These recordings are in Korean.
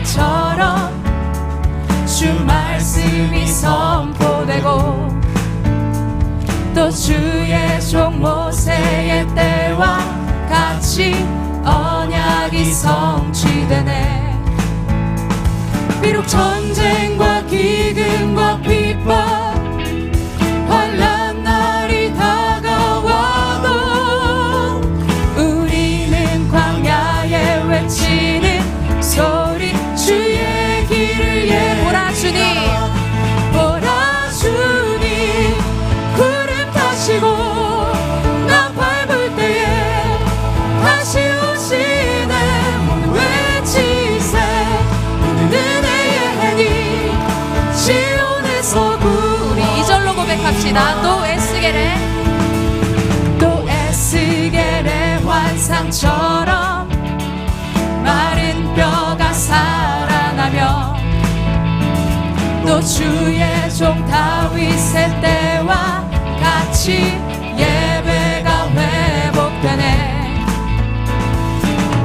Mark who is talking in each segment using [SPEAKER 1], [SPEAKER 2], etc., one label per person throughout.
[SPEAKER 1] 상처럼 주 말씀이 선포되고 또 주의 종 모세의 때와 같이 언약이 성취되네. 비록 전쟁과 기근과 핍박 환난 날이 다가와도 우리는 광야에 외치는 소리 주의 길을 보라 주님, 보라 주님, 구름 타시고 나 밟을 때에 다시 오시네. 외치세 은혜의 해니 시온에서 우리 2절로 고백합시다. 또 에스겔의 환상처럼 마른 뼈가 살아나며 또 주의 종 다윗의 때와 같이 예배가 회복되네.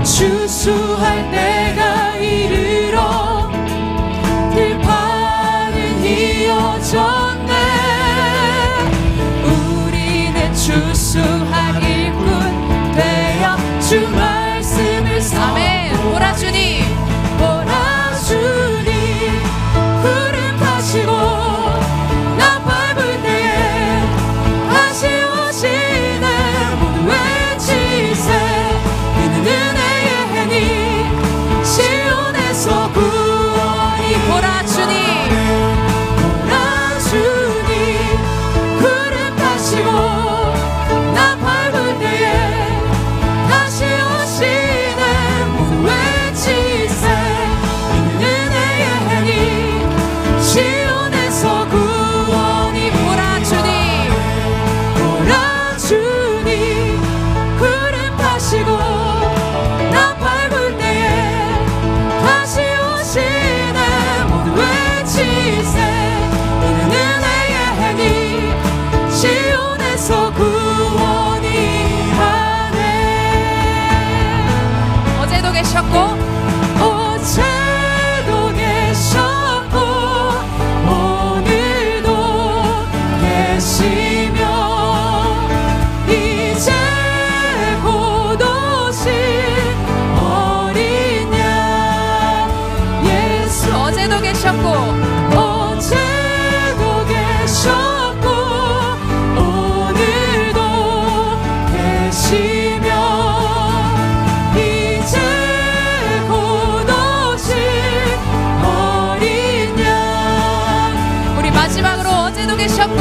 [SPEAKER 1] 추수할 때가 이르러 들판은 이어졌네. 우리는 추수할 일꾼 되어 주 말씀을 아멘. 보라 주님, 보라 주님, 구름 타시고 나 밟을 때에 다시 오시네. 모두 외치세 그는 은혜의 해니 시온에서 구원이. 보라 주님, 보라 주님, 구름 타시고 나 밟을 때에 다시 오시네. 모두 외치세 그는 은혜의 해니 시온에서 구원이. 보라 주님, 보라 주님, 구름 타시고 나 밟을 때에 다시 오시네. 모두 외치세 그는 은혜의 해니 시온에서 구원이 하네. 어제도 계셨고 오늘도 계시며 이제 곧 오실 어린 양 예수. 어제도 계셨고 오늘도 계시며 이제 곧 오실 어린 양. 우리 마지막으로 어제도 계셨고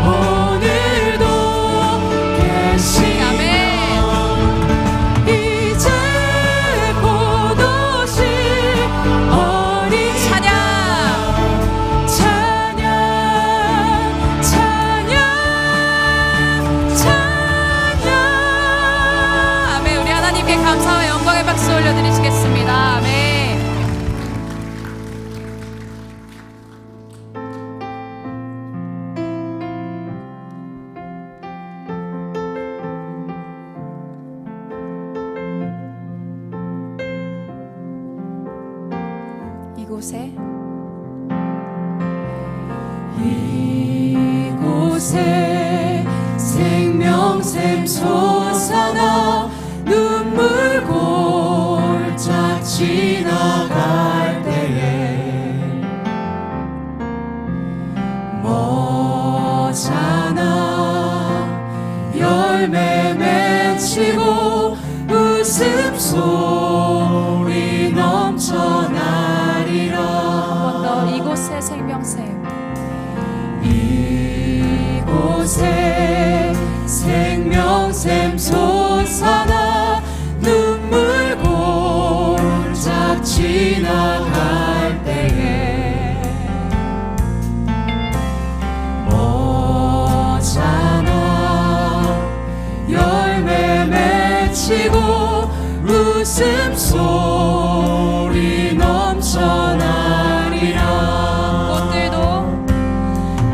[SPEAKER 1] 오늘도 계시며 아멘. 이제 곧 오실 어린 찬양 찬양 찬양 찬양 아멘. 우리 하나님께 감사와 영광의 박수 올려드리시겠습니다. 아멘. 이곳에 생명샘 솟아나 눈물 골짝 지나갈 때에 머잖아 열매 맺히고 웃음소리 넘쳐나리라. 한 번 더 이곳에 생명샘 이곳에 생명샘 솟아나 눈물 골짝 지나갈 때에 머잖아 열매 맺히고 웃음소리 넘쳐나리라.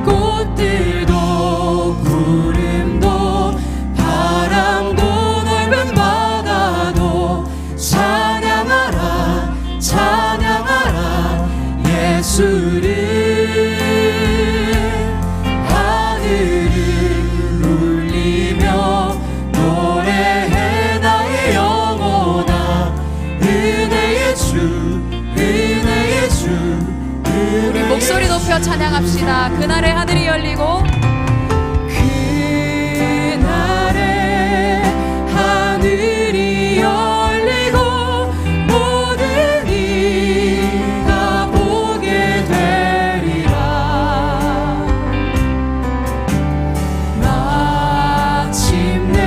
[SPEAKER 1] 꽃들도 구름도 바람도 넓은 바다
[SPEAKER 2] 예수를 하늘을 울리며 노래해 나의 영혼아 은혜의 주 은혜의 주
[SPEAKER 1] 우리 목소리 높여 찬양합시다. 그날에 하늘이 열리고
[SPEAKER 2] 그날에 하늘이 열리고 모든 이가 보게 되리라. 마침내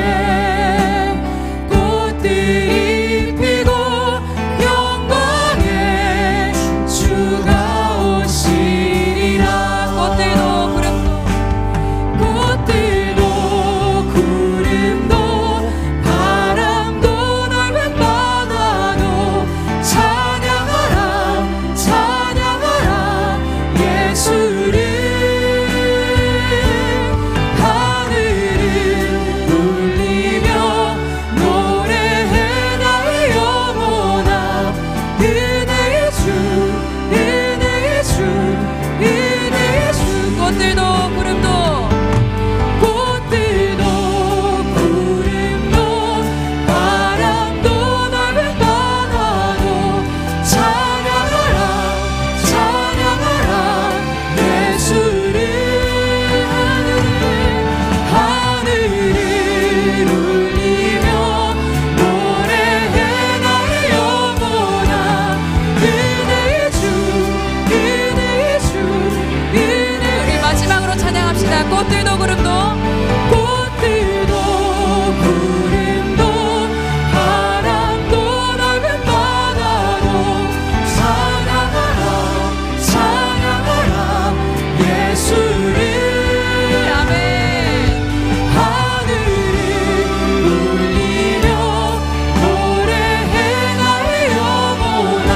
[SPEAKER 2] 꽃들이 피고 영광의 주가 오시리라. 꽃들도 구름도 바람도 넓은 바다도 찬양하라 찬양하라 예수를 하늘을 울리며 노래해 나의 영혼아 은혜의 주 은혜의 주 은혜의 주. 꽃들도 구름도 바람도 넓은 바다도 찬양하라 찬양하라 예수를 하늘을 울리며 노래해 나의 영혼아 은혜의 주 은혜의 주 은혜의.
[SPEAKER 1] 우리 마지막으로 찬양합시다. 꽃들도 구름도
[SPEAKER 2] 구름도 바람도 넓은 바다도 찬양하라 찬양하라 예수를
[SPEAKER 1] 아멘.
[SPEAKER 2] 하늘을 울리며 노래해 나의 영혼아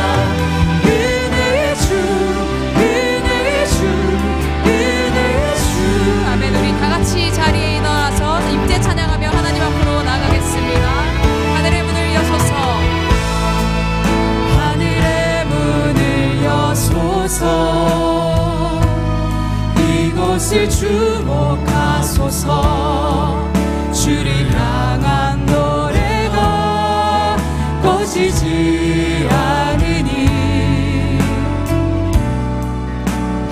[SPEAKER 2] 은혜의 주 은혜의 주 은혜의 주.
[SPEAKER 1] 아멘. 우리 다 같이 자리에 일어나서 임재 찬양하며 하나님 앞으로 나가겠습니다. 하늘의 문을 여소서
[SPEAKER 2] 하늘의 문을 여소서 이곳을 주목하소서. 주를 향한 노래가 꺼지지 않으니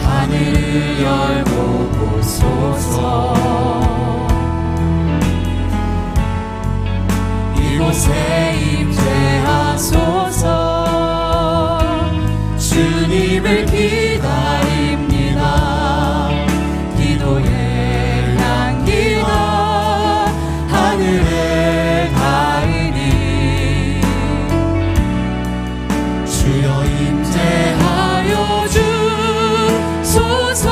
[SPEAKER 2] 하늘을 열고 보소서. 이곳에 임재하소서. 주님을 기다립니다. 기도의 향기가 하늘에 닿으니 주여 임재하여 주소서.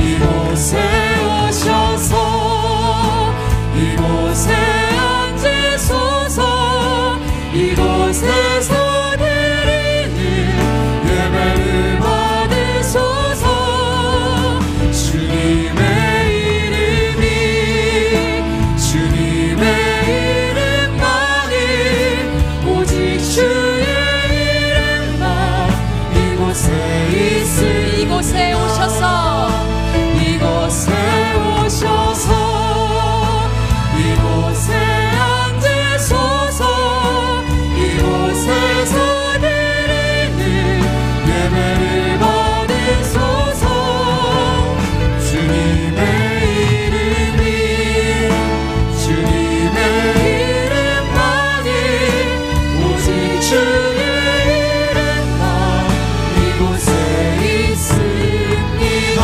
[SPEAKER 2] 이곳에 오셔서 이곳에 앉으소서. 이곳에서 드리는 예배를 받으소서. 주님의 이름이 주님의 이름만이 오직 주의 이름만 이곳에 있으니
[SPEAKER 1] 이곳에 오셔서
[SPEAKER 2] 이곳에 오셔서 이곳에 앉으소서. 이곳에서 드리는 예배를 받으소서. 주님의 이름이 주님의 이름만이 오직 주의 이름만 이곳에 있습니다.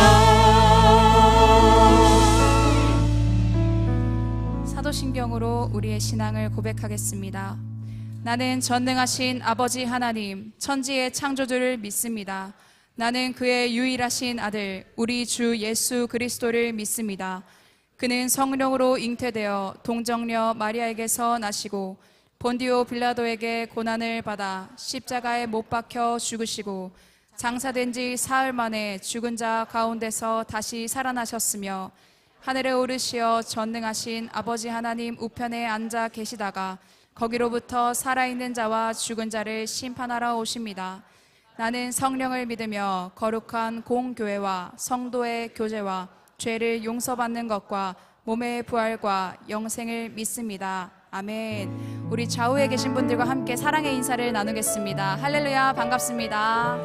[SPEAKER 1] 사도신경으로 우리의 신앙을 고백하겠습니다. 나는 전능하신 아버지 하나님, 천지의 창조주를 믿습니다. 나는 그의 유일하신 아들, 우리 주 예수 그리스도를 믿습니다. 그는 성령으로 잉태되어 동정녀 마리아에게서 나시고 본디오 빌라도에게 고난을 받아 십자가에 못 박혀 죽으시고 장사된 지 사흘 만에 죽은 자 가운데서 다시 살아나셨으며 하늘에 오르시어 전능하신 아버지 하나님 우편에 앉아 계시다가 거기로부터 살아있는 자와 죽은 자를 심판하러 오십니다. 나는 성령을 믿으며 거룩한 공교회와 성도의 교제와 죄를 용서받는 것과 몸의 부활과 영생을 믿습니다. 아멘. 우리 좌우에 계신 분들과 함께 사랑의 인사를 나누겠습니다. 할렐루야, 반갑습니다.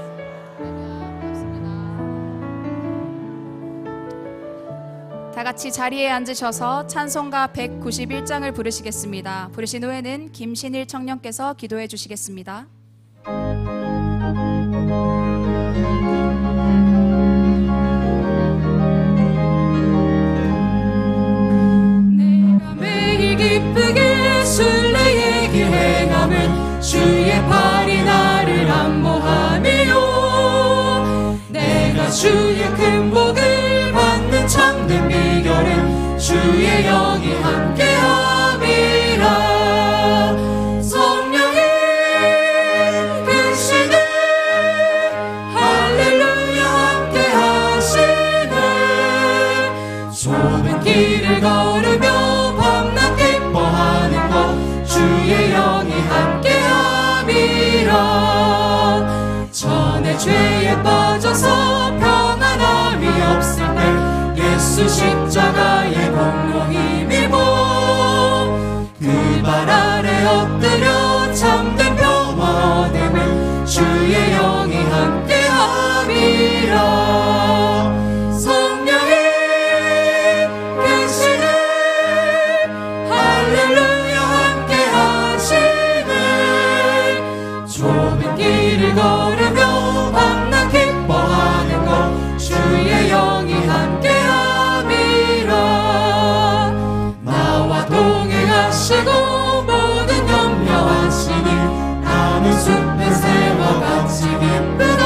[SPEAKER 1] 다 같이 자리에 앉으셔서 찬송가 191장을 부르시겠습니다. 부르신 후에는 김신일 청년께서 기도해 주시겠습니다.
[SPEAKER 2] 내가 매일 기쁘게 순례의 길 행함은 주의 팔이 나를 안모함이요 내가 주의 큰 복을 받는 참된 비결은 주의 영이 함께함이라 성령이 계시네 할렐루야 함께하시네 좁은 길을 걸으며 밤낮 기뻐하는 것 주의 영이 함께함이라 전에 죄에 빠져서 평안함이 없을 때 예수 십자가의 공로 힘입어 그 발 아래 엎드려 참된 평화 얻음을 주의 영이 함께함이라 성령이 계시네 할렐루야 함께하시네 좁은 길을 걸으며 밤낮 기뻐하는 것 주의 영이 함께함이라 나와 동행하시고 모든 염려하시니 나는 숲의 새와 같이 기쁘다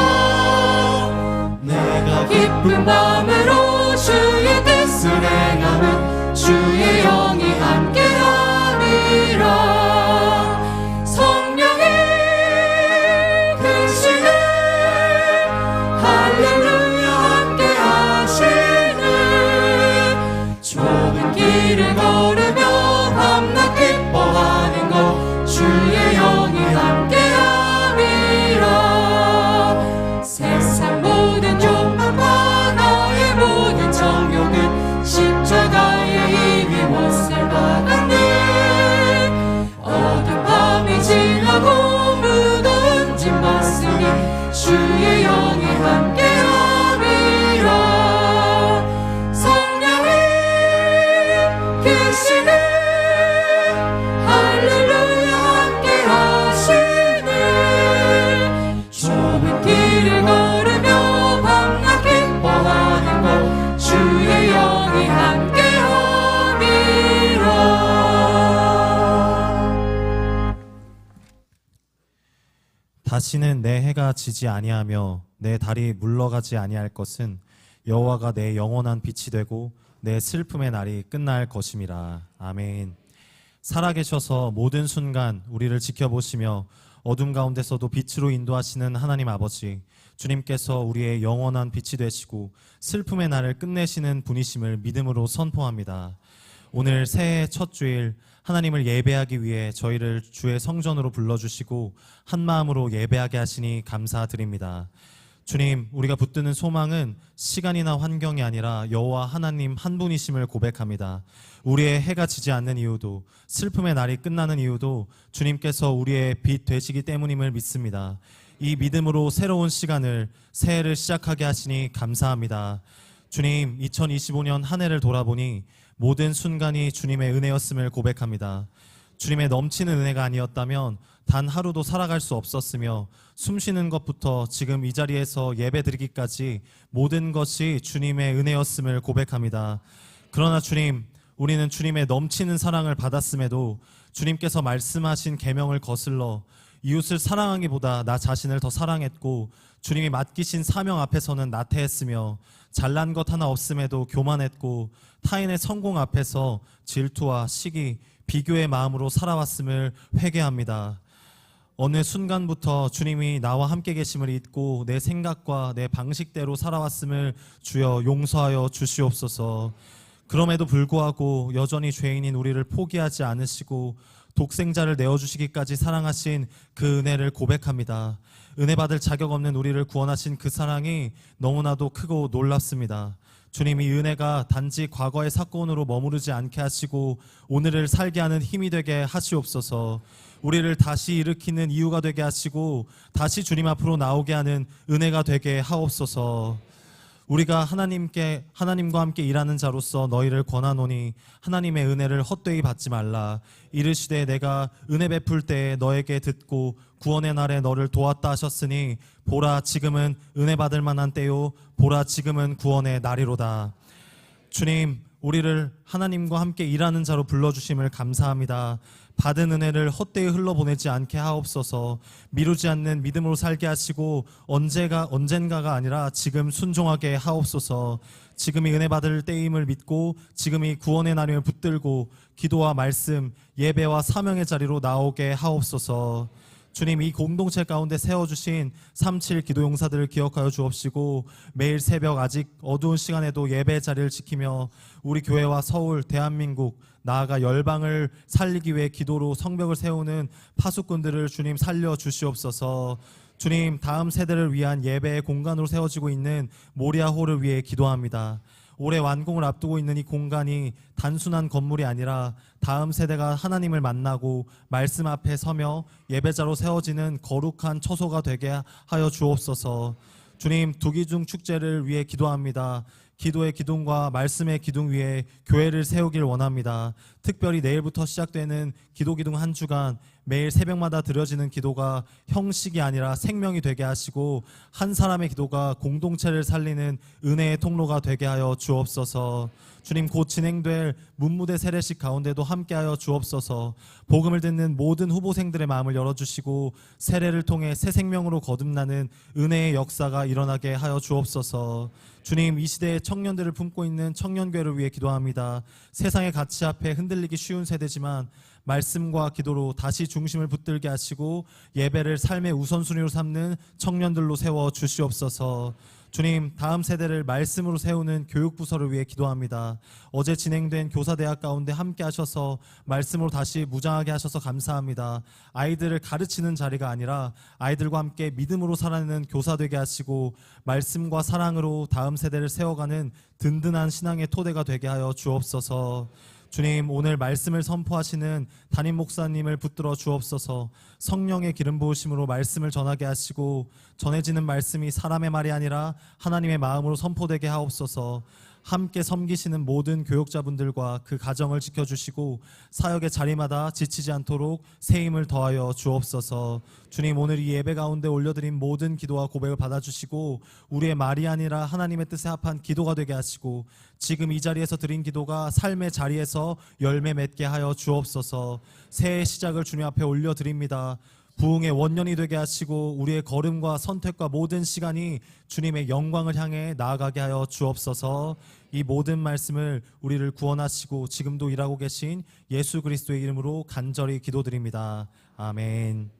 [SPEAKER 2] 내가 기쁜 마음으로 주의 뜻을 행하면 주의 영이 함께함이라 성령이 계시네 할렐루야 함께하시네 좁은 길을 걸으며 밤낮 기뻐하는 것 주의 영이 함께함이라 세상 모든 욕망과 나의 모든 정욕은 십자가에 이미 못을 박았네 어두운 밤이 지나고 무더운 짐 벗으니 주의 영이 함께함이라 성령이 계시네 할렐루야 함께하시네 좁은 길을 걸으며 밤낮 기뻐하는 것 주의 영이 함께함이라
[SPEAKER 3] 다시는 내 해가 지지 아니하며 내 달이 물러가지 아니할 것은 여호와가 내 영원한 빛이 되고 내 슬픔의 날이 끝날 것임이라. 아멘. 살아계셔서 모든 순간 우리를 지켜보시며 어둠 가운데서도 빛으로 인도하시는 하나님 아버지, 주님께서 우리의 영원한 빛이 되시고 슬픔의 날을 끝내시는 분이심을 믿음으로 선포합니다. 오늘 새해 첫 주일 하나님을 예배하기 위해 저희를 주의 성전으로 불러주시고 한 마음으로 예배하게 하시니 감사드립니다. 주님, 우리가 붙드는 소망은 시간이나 환경이 아니라 여호와 하나님 한 분이심을 고백합니다. 우리의 해가 지지 않는 이유도, 슬픔의 날이 끝나는 이유도 주님께서 우리의 빛 되시기 때문임을 믿습니다. 이 믿음으로 새로운 시간을, 새해를 시작하게 하시니 감사합니다. 주님, 2025년 한 해를 돌아보니 모든 순간이 주님의 은혜였음을 고백합니다. 주님의 넘치는 은혜가 아니었다면 단 하루도 살아갈 수 없었으며 숨 쉬는 것부터 지금 이 자리에서 예배드리기까지 모든 것이 주님의 은혜였음을 고백합니다. 그러나 주님, 우리는 주님의 넘치는 사랑을 받았음에도 주님께서 말씀하신 계명을 거슬러 이웃을 사랑하기보다 나 자신을 더 사랑했고 주님이 맡기신 사명 앞에서는 나태했으며 잘난 것 하나 없음에도 교만했고 타인의 성공 앞에서 질투와 시기, 비교의 마음으로 살아왔음을 회개합니다. 어느 순간부터 주님이 나와 함께 계심을 잊고 내 생각과 내 방식대로 살아왔음을 주여 용서하여 주시옵소서. 그럼에도 불구하고 여전히 죄인인 우리를 포기하지 않으시고 독생자를 내어주시기까지 사랑하신 그 은혜를 고백합니다. 은혜 받을 자격 없는 우리를 구원하신 그 사랑이 너무나도 크고 놀랍습니다. 주님, 이 은혜가 단지 과거의 사건으로 머무르지 않게 하시고 오늘을 살게 하는 힘이 되게 하시옵소서. 우리를 다시 일으키는 이유가 되게 하시고 다시 주님 앞으로 나오게 하는 은혜가 되게 하옵소서. 우리가 하나님과 함께 일하는 자로서 너희를 권하노니 하나님의 은혜를 헛되이 받지 말라. 이르시되 내가 은혜 베풀 때에 너에게 듣고 구원의 날에 너를 도왔다 하셨으니 보라 지금은 은혜 받을 만한 때요 보라 지금은 구원의 날이로다. 주님, 우리를 하나님과 함께 일하는 자로 불러주심을 감사합니다. 받은 은혜를 헛되이 흘러보내지 않게 하옵소서. 미루지 않는 믿음으로 살게 하시고 언젠가가 아니라 지금 순종하게 하옵소서. 지금이 은혜 받을 때임을 믿고 지금이 구원의 날임을 붙들고 기도와 말씀, 예배와 사명의 자리로 나오게 하옵소서. 주님, 이 공동체 가운데 세워주신 37 기도용사들을 기억하여 주옵시고 매일 새벽 아직 어두운 시간에도 예배 자리를 지키며 우리 교회와 서울, 대한민국, 나아가 열방을 살리기 위해 기도로 성벽을 세우는 파수꾼들을 주님 살려주시옵소서. 주님, 다음 세대를 위한 예배의 공간으로 세워지고 있는 모리아홀을 위해 기도합니다. 올해 완공을 앞두고 있는 이 공간이 단순한 건물이 아니라 다음 세대가 하나님을 만나고 말씀 앞에 서며 예배자로 세워지는 거룩한 처소가 되게 하여 주옵소서. 주님, 두기중 축제를 위해 기도합니다. 기도의 기둥과 말씀의 기둥 위에 교회를 세우길 원합니다. 특별히 내일부터 시작되는 기도 기둥 한 주간 매일 새벽마다 드려지는 기도가 형식이 아니라 생명이 되게 하시고 한 사람의 기도가 공동체를 살리는 은혜의 통로가 되게 하여 주옵소서. 주님, 곧 진행될 문무대 세례식 가운데도 함께하여 주옵소서. 복음을 듣는 모든 후보생들의 마음을 열어주시고 세례를 통해 새 생명으로 거듭나는 은혜의 역사가 일어나게 하여 주옵소서. 주님, 이 시대의 청년들을 품고 있는 청년교회를 위해 기도합니다. 세상의 가치 앞에 흔들리기 쉬운 세대지만 말씀과 기도로 다시 중심을 붙들게 하시고 예배를 삶의 우선순위로 삼는 청년들로 세워 주시옵소서. 주님, 다음 세대를 말씀으로 세우는 교육부서를 위해 기도합니다. 어제 진행된 교사대학 가운데 함께 하셔서 말씀으로 다시 무장하게 하셔서 감사합니다. 아이들을 가르치는 자리가 아니라 아이들과 함께 믿음으로 살아내는 교사 되게 하시고 말씀과 사랑으로 다음 세대를 세워가는 든든한 신앙의 토대가 되게 하여 주옵소서. 주님, 오늘 말씀을 선포하시는 담임 목사님을 붙들어 주옵소서. 성령의 기름 부으심으로 말씀을 전하게 하시고 전해지는 말씀이 사람의 말이 아니라 하나님의 마음으로 선포되게 하옵소서. 함께 섬기시는 모든 교육자분들과 그 가정을 지켜주시고 사역의 자리마다 지치지 않도록 새 힘을 더하여 주옵소서. 주님, 오늘 이 예배 가운데 올려드린 모든 기도와 고백을 받아주시고 우리의 말이 아니라 하나님의 뜻에 합한 기도가 되게 하시고 지금 이 자리에서 드린 기도가 삶의 자리에서 열매 맺게 하여 주옵소서. 새해 시작을 주님 앞에 올려드립니다. 부흥의 원년이 되게 하시고 우리의 걸음과 선택과 모든 시간이 주님의 영광을 향해 나아가게 하여 주옵소서. 이 모든 말씀을 우리를 구원하시고 지금도 일하고 계신 예수 그리스도의 이름으로 간절히 기도드립니다. 아멘.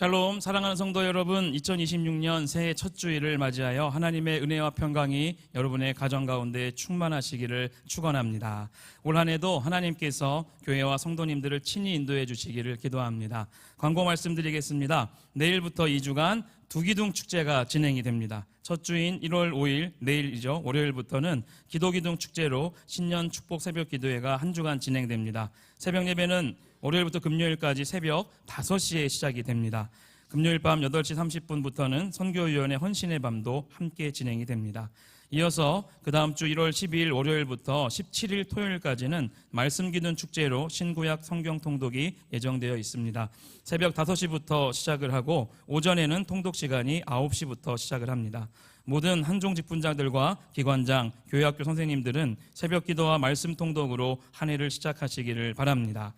[SPEAKER 4] 샬롬, 사랑하는 성도 여러분, 2026년 새해 첫 주일을 맞이하여 하나님의 은혜와 평강이 여러분의 가정 가운데 충만하시기를 축원합니다. 올 한 해도 하나님께서 교회와 성도님들을 친히 인도해 주시기를 기도합니다. 광고 말씀드리겠습니다. 내일부터 2주간 두기둥 축제가 진행이 됩니다. 첫 주인 1월 5일 내일이죠. 월요일부터는 기도기둥 축제로 신년 축복 새벽 기도회가 한 주간 진행됩니다. 새벽 예배는 월요일부터 금요일까지 새벽 5시에 시작이 됩니다. 금요일 밤 8시 30분부터는 선교위원회 헌신의 밤도 함께 진행이 됩니다. 이어서 그 다음 주 1월 12일 월요일부터 17일 토요일까지는 말씀 기도회 축제로 신구약 성경 통독이 예정되어 있습니다. 새벽 5시부터 시작을 하고 오전에는 통독 시간이 9시부터 시작을 합니다. 모든 한종 직분자들과 기관장, 교회학교 선생님들은 새벽 기도와 말씀 통독으로 한 해를 시작하시기를 바랍니다.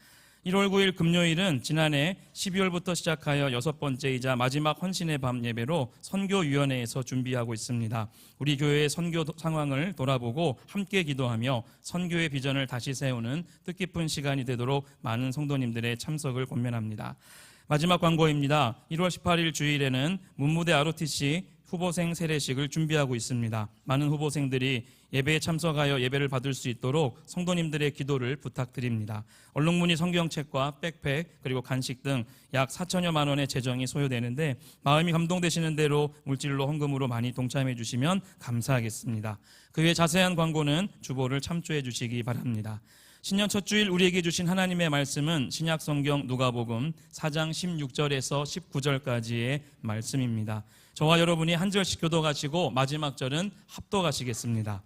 [SPEAKER 4] 1월 9일 금요일은 지난해 12월부터 시작하여 6번째이자 마지막 헌신의 밤 예배로 선교위원회에서 준비하고 있습니다. 우리 교회의 선교 상황을 돌아보고 함께 기도하며 선교의 비전을 다시 세우는 뜻깊은 시간이 되도록 많은 성도님들의 참석을 권면합니다. 마지막 광고입니다. 1월 18일 주일에는 문무대 ROTC 후보생 세례식을 준비하고 있습니다. 많은 후보생들이 예배에 참석하여 예배를 받을 수 있도록 성도님들의 기도를 부탁드립니다. 얼룩무늬 성경책과 백팩 그리고 간식 등 약 4천여만 원의 재정이 소요되는데 마음이 감동되시는 대로 물질로 헌금으로 많이 동참해 주시면 감사하겠습니다. 그 외 자세한 광고는 주보를 참조해 주시기 바랍니다. 신년 첫 주일 우리에게 주신 하나님의 말씀은 신약성경 누가복음 4장 16절에서 19절까지의 말씀입니다. 저와 여러분이 한 절씩 교독하시고 마지막 절은 합독하시겠습니다.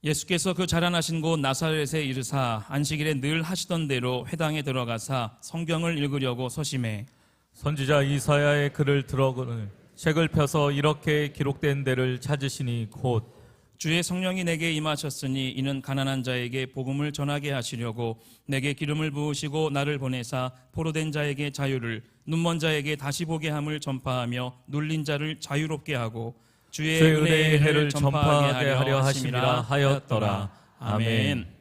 [SPEAKER 4] 예수께서 그 자라나신 곳 나사렛에 이르사 안식일에 늘 하시던 대로 회당에 들어가사 성경을 읽으려고 서심해
[SPEAKER 5] 선지자 이사야의 글을 들어거늘 책을 펴서 이렇게 기록된 데를 찾으시니 곧
[SPEAKER 4] 주의 성령이 내게 임하셨으니 이는 가난한 자에게 복음을 전하게 하시려고 내게 기름을 부으시고 나를 보내사 포로된 자에게 자유를 눈먼 자에게 다시 보게 함을 전파하며 눌린 자를 자유롭게 하고 주의 은혜의 해를 전파하게 하려 하심이라 하였더라. 아멘.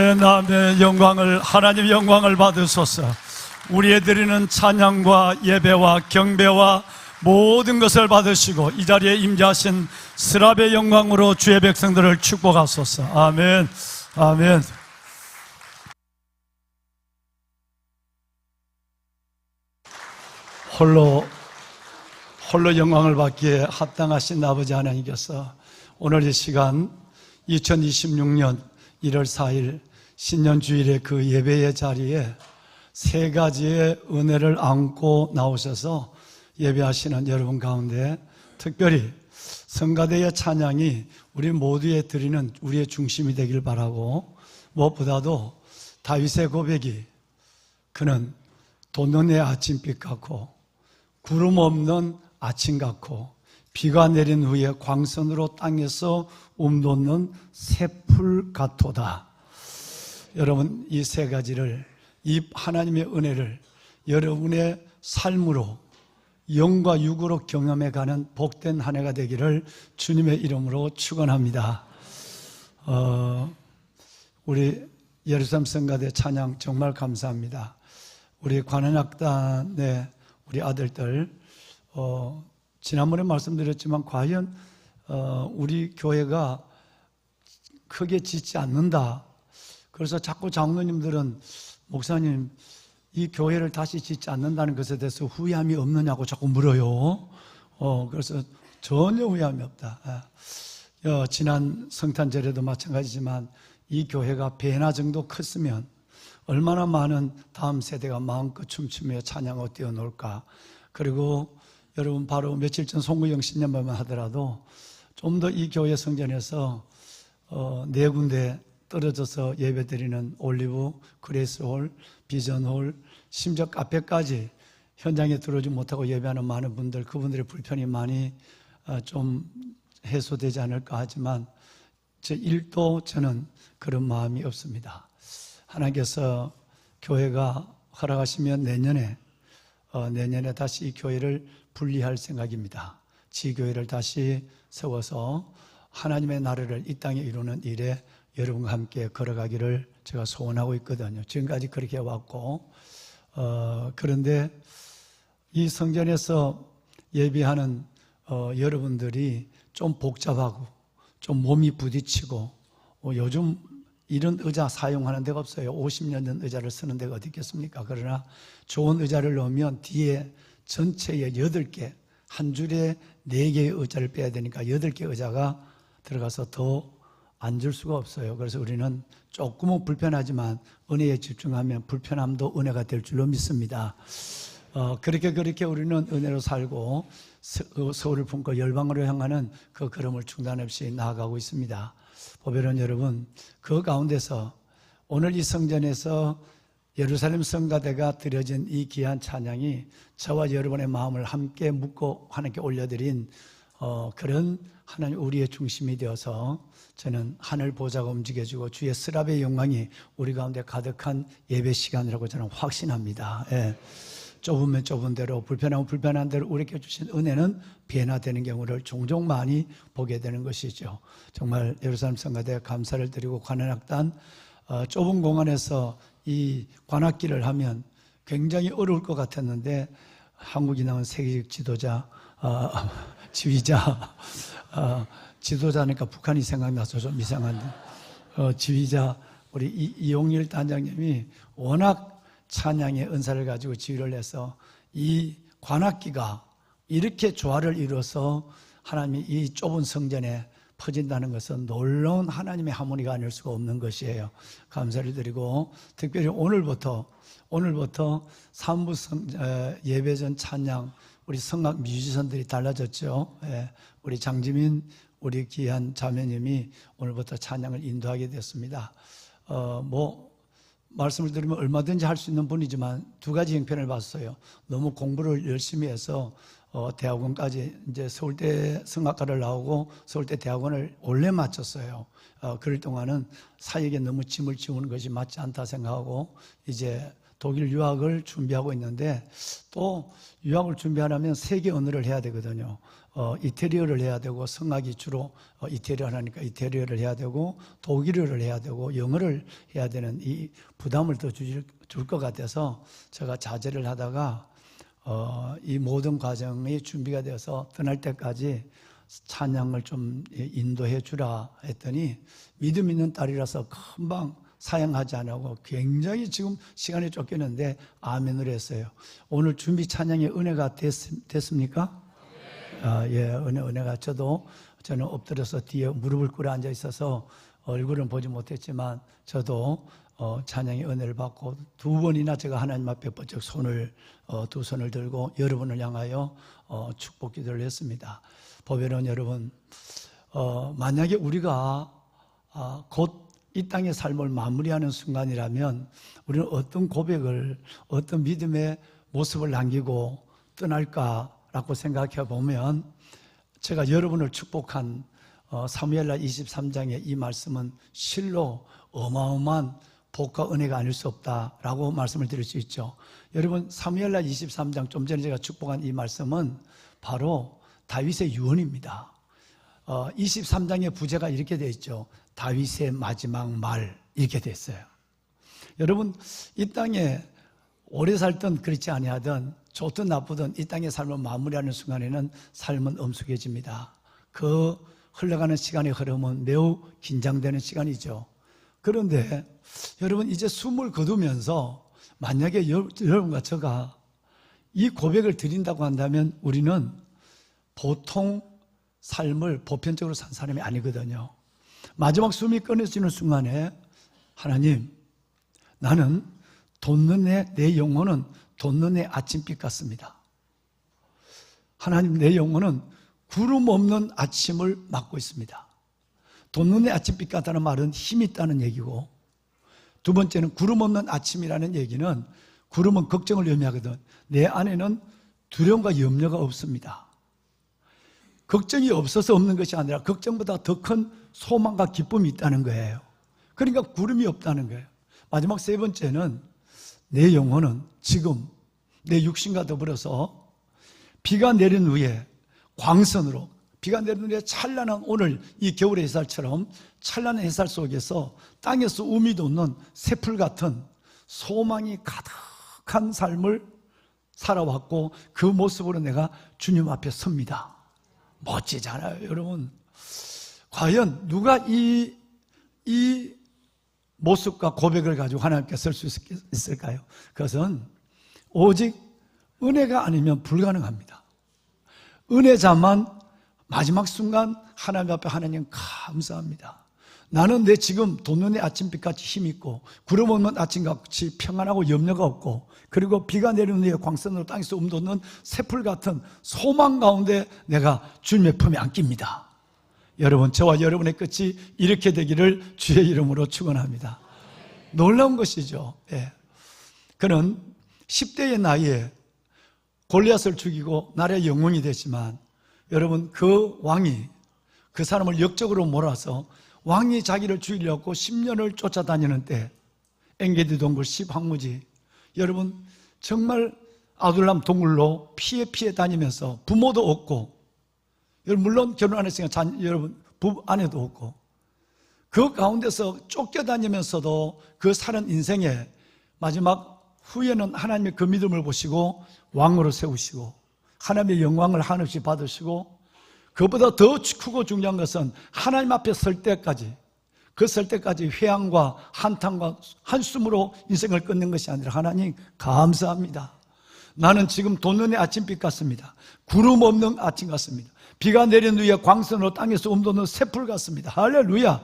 [SPEAKER 2] 아멘, 아멘. 영광을, 하나님 영광을 받으소서. 우리의 드리는 찬양과 예배와 경배와 모든 것을 받으시고 이 자리에 임재하신 스랍의 영광으로 주의 백성들을 축복하소서. 아멘, 아멘. 홀로 영광을 받기에 합당하신 아버지 하나님께서 오늘 이 시간 2026년 1월 4일 신년주일의 그 예배의 자리에 세 가지의 은혜를 안고 나오셔서 예배하시는 여러분 가운데 특별히 성가대의 찬양이 우리 모두에 드리는 우리의 중심이 되길 바라고, 무엇보다도 다윗의 고백이 그는 돋는 아침빛 같고 구름 없는 아침 같고 비가 내린 후에 광선으로 땅에서 움돋는 새풀 같도다. 여러분, 이 세 가지를, 이 하나님의 은혜를 여러분의 삶으로 영과 육으로 경험해가는 복된 한 해가 되기를 주님의 이름으로 축원합니다. 우리 예루살렘 성가대 찬양 정말 감사합니다. 우리 관현악단의 우리 아들들, 지난번에 말씀드렸지만 과연 우리 교회가 크게 짓지 않는다. 그래서 자꾸 장로님들은 목사님 이 교회를 다시 짓지 않는다는 것에 대해서 후회함이 없느냐고 자꾸 물어요. 그래서 전혀 후회함이 없다. 지난 성탄절에도 마찬가지지만 이 교회가 배나 정도 컸으면 얼마나 많은 다음 세대가 마음껏 춤추며 찬양을 뛰어놀까. 그리고 여러분 바로 며칠 전 송구영 신년반만 하더라도 좀 더 이 교회 성전에서 네 군데 떨어져서 예배드리는 올리브, 그레이스홀, 비전홀, 심지어 카페까지 현장에 들어오지 못하고 예배하는 많은 분들, 그분들의 불편이 많이 좀 해소되지 않을까 하지만 제 1도 저는 그런 마음이 없습니다. 하나님께서 교회가 허락하시면 내년에 다시 이 교회를 분리할 생각입니다. 지교회를 다시 세워서 하나님의 나라를 이 땅에 이루는 일에 여러분과 함께 걸어가기를 제가 소원하고 있거든요. 지금까지 그렇게 해왔고, 그런데 이 성전에서 예배하는 여러분들이 좀 복잡하고 좀 몸이 부딪히고, 요즘 이런 의자 사용하는 데가 없어요. 50년 전 의자를 쓰는 데가 어디 있겠습니까? 그러나 좋은 의자를 넣으면 뒤에 전체에 8개, 한 줄에 4개의 의자를 빼야 되니까 8개 의자가 들어가서 더 앉을 수가 없어요. 그래서 우리는 조금은 불편하지만 은혜에 집중하면 불편함도 은혜가 될 줄로 믿습니다. 그렇게 우리는 은혜로 살고 서울을 품고 열방으로 향하는 그 걸음을 중단 없이 나아가고 있습니다. 보배로운 여러분, 그 가운데서 오늘 이 성전에서 예루살렘 성가대가 드려진 이 귀한 찬양이 저와 여러분의 마음을 함께 묶고 하나님께 올려드린 그런 하나님 우리의 중심이 되어서 저는 하늘 보좌가 움직여지고 주의 스랍의 영광이 우리 가운데 가득한 예배 시간이라고 저는 확신합니다. 좁으면 좁은 대로, 불편하면 불편한 대로 우리에게 주신 은혜는 변화되는 경우를 종종 많이 보게 되는 것이죠. 정말 예루살렘 성가대에 감사를 드리고, 관현악단 좁은 공간에서 이 관악기를 하면 굉장히 어려울 것 같았는데 한국이 나온 세계적 지도자, 지휘자, 지도자니까 북한이 생각나서 좀 이상한데, 지휘자 우리 이용일 단장님이 워낙 찬양의 은사를 가지고 지휘를 해서 이 관악기가 이렇게 조화를 이루어서 하나님이 이 좁은 성전에 퍼진다는 것은 놀라운 하나님의 하모니가 아닐 수가 없는 것이에요. 감사를 드리고, 특별히 오늘부터 3부 예배전 찬양, 우리 성악 뮤지션들이 달라졌죠. 우리 장지민, 우리 귀한 자매님이 오늘부터 찬양을 인도하게 됐습니다. 말씀을 드리면 얼마든지 할 수 있는 분이지만 두 가지 형편을 봤어요. 너무 공부를 열심히 해서 대학원까지 이제 서울대 성악과를 나오고 서울대 대학원을 원래 마쳤어요. 그럴 동안은 사역에 너무 짐을 지우는 것이 맞지 않다 생각하고 이제 독일 유학을 준비하고 있는데, 또 유학을 준비하려면 세계 언어를 해야 되거든요. 이태리어를 해야 되고, 성악이 주로 이태리어를 하니까 이태리어를 해야 되고, 독일어를 해야 되고, 영어를 해야 되는 이 부담을 더 줄 것 같아서 제가 자제를 하다가 이 모든 과정이 준비가 되어서 떠날 때까지 찬양을 좀 인도해 주라 했더니, 믿음 있는 딸이라서 금방 사양하지 않고 굉장히 지금 시간이 쫓기는데 아멘을 했어요. 오늘 준비 찬양의 은혜가 됐습니까? 예, 은혜가. 저는 엎드려서 뒤에 무릎을 꿇어 앉아 있어서 얼굴은 보지 못했지만 저도 찬양의 은혜를 받고 두 번이나 제가 하나님 앞에 번쩍 두 손을 들고 여러분을 향하여 축복 기도를 했습니다. 보배로운 여러분, 만약에 우리가 곧 이 땅의 삶을 마무리하는 순간이라면 우리는 어떤 고백을, 어떤 믿음의 모습을 남기고 떠날까라고 생각해 보면, 제가 여러분을 축복한 사무엘하 23장의 이 말씀은 실로 어마어마한 복과 은혜가 아닐 수 없다라고 말씀을 드릴 수 있죠. 여러분, 사무엘하 23장, 좀 전에 제가 축복한 이 말씀은 바로 다윗의 유언입니다. 23장의 부제가 이렇게 되어 있죠. 다윗의 마지막 말, 이렇게 되어 있어요. 여러분, 이 땅에 오래 살든 그렇지 아니하든 좋든 나쁘든 이 땅의 삶을 마무리하는 순간에는 삶은 엄숙해집니다. 그 흘러가는 시간의 흐름은 매우 긴장되는 시간이죠. 그런데 여러분, 이제 숨을 거두면서 만약에 여러분과 제가 이 고백을 드린다고 한다면 우리는 보통 삶을 보편적으로 산 사람이 아니거든요. 마지막 숨이 끊어지는 순간에, 하나님, 나는 내 영혼은 돋는 해 아침빛 같습니다. 하나님, 내 영혼은 구름 없는 아침을 맞고 있습니다. 돋는 해 아침빛 같다는 말은 힘이 있다는 얘기고, 두 번째는 구름 없는 아침이라는 얘기는, 구름은 걱정을 의미하거든. 내 안에는 두려움과 염려가 없습니다. 걱정이 없어서 없는 것이 아니라 걱정보다 더 큰 소망과 기쁨이 있다는 거예요. 그러니까 구름이 없다는 거예요. 마지막 세 번째는, 내 영혼은 지금 내 육신과 더불어서 비가 내린 후에 광선으로, 비가 내린 후에 찬란한 오늘 이 겨울의 햇살처럼 찬란한 햇살 속에서 땅에서 우미 돋는 새풀 같은 소망이 가득한 삶을 살아왔고, 그 모습으로 내가 주님 앞에 섭니다. 멋지잖아요, 여러분. 과연 누가 이 모습과 고백을 가지고 하나님께 설 수 있을까요? 그것은 오직 은혜가 아니면 불가능합니다. 은혜자만 마지막 순간 하나님 앞에, 하나님 감사합니다. 나는 내 지금 돋는 해 아침빛같이 힘있고 구름 없는 아침같이 평안하고 염려가 없고, 그리고 비가 내리는 후에 광선으로 땅에서 움돋는 새풀 같은 소망 가운데 내가 주님의 품에 안깁니다. 여러분, 저와 여러분의 끝이 이렇게 되기를 주의 이름으로 축원합니다. 놀라운 것이죠. 예. 그는 10대의 나이에 골리앗을 죽이고 나라의 영웅이 됐지만, 여러분, 그 왕이 그 사람을 역적으로 몰아서 왕이 자기를 죽이려고 10년을 쫓아다니는 때, 엔게디 동굴 10황무지, 여러분, 정말 아둘람 동굴로 피해 다니면서 부모도 없고, 물론 결혼 안 했으니까 여러분 아내도 없고, 그 가운데서 쫓겨다니면서도 그 사는 인생의 마지막 후에는 하나님의 그 믿음을 보시고 왕으로 세우시고 하나님의 영광을 한없이 받으시고, 그보다 더 크고 중요한 것은 하나님 앞에 설 때까지, 그 설 때까지 회양과 한탄과 한숨으로 인생을 끊는 것이 아니라, 하나님 감사합니다. 나는 지금 돋는 해 아침빛 같습니다. 구름 없는 아침 같습니다. 비가 내린 후에 광선으로 땅에서 움돋는 새풀 같습니다. 할렐루야.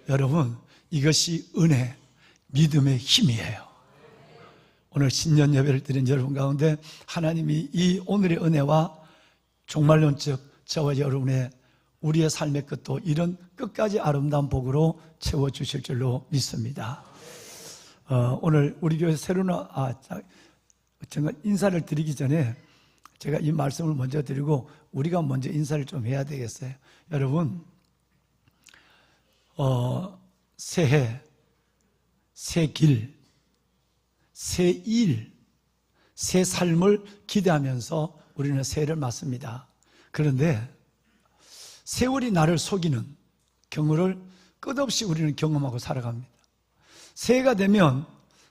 [SPEAKER 2] 여러분, 이것이 은혜, 믿음의 힘이에요. 오늘 신년 예배를 드린 여러분 가운데 하나님이 이 오늘의 은혜와 종말론적 저와 여러분의 우리의 삶의 끝도 이런 끝까지 아름다운 복으로 채워주실 줄로 믿습니다. 오늘 우리 교회 새로운 정말 인사를 드리기 전에 제가 이 말씀을 먼저 드리고 우리가 먼저 인사를 좀 해야 되겠어요. 여러분, 새해, 새 길, 새 일, 새 삶을 기대하면서 우리는 새해를 맞습니다. 그런데 세월이 나를 속이는 경우를 끝없이 우리는 경험하고 살아갑니다. 새해가 되면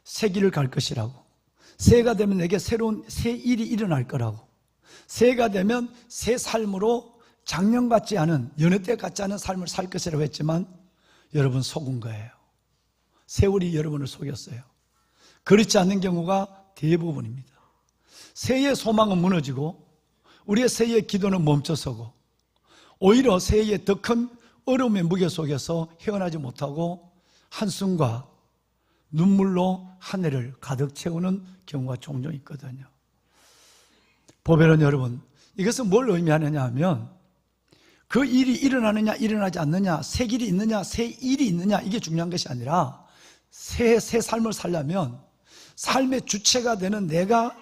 [SPEAKER 2] 새 길을 갈 것이라고, 새해가 되면 내게 새로운 새 일이 일어날 거라고, 새해가 되면 새 삶으로 작년 같지 않은, 여느 때 같지 않은 삶을 살 것이라고 했지만 여러분 속은 거예요. 세월이 여러분을 속였어요. 그렇지 않는 경우가 대부분입니다. 새해의 소망은 무너지고 우리의 새해의 기도는 멈춰서고 오히려 새해의 더 큰 어려움의 무게 속에서 헤어나지 못하고 한숨과 눈물로 한 해를 가득 채우는 경우가 종종 있거든요. 보배는 여러분, 이것은 뭘 의미하느냐 하면 그 일이 일어나느냐 일어나지 않느냐, 새 길이 있느냐 새 일이 있느냐, 이게 중요한 것이 아니라 새 삶을 살려면 삶의 주체가 되는 내가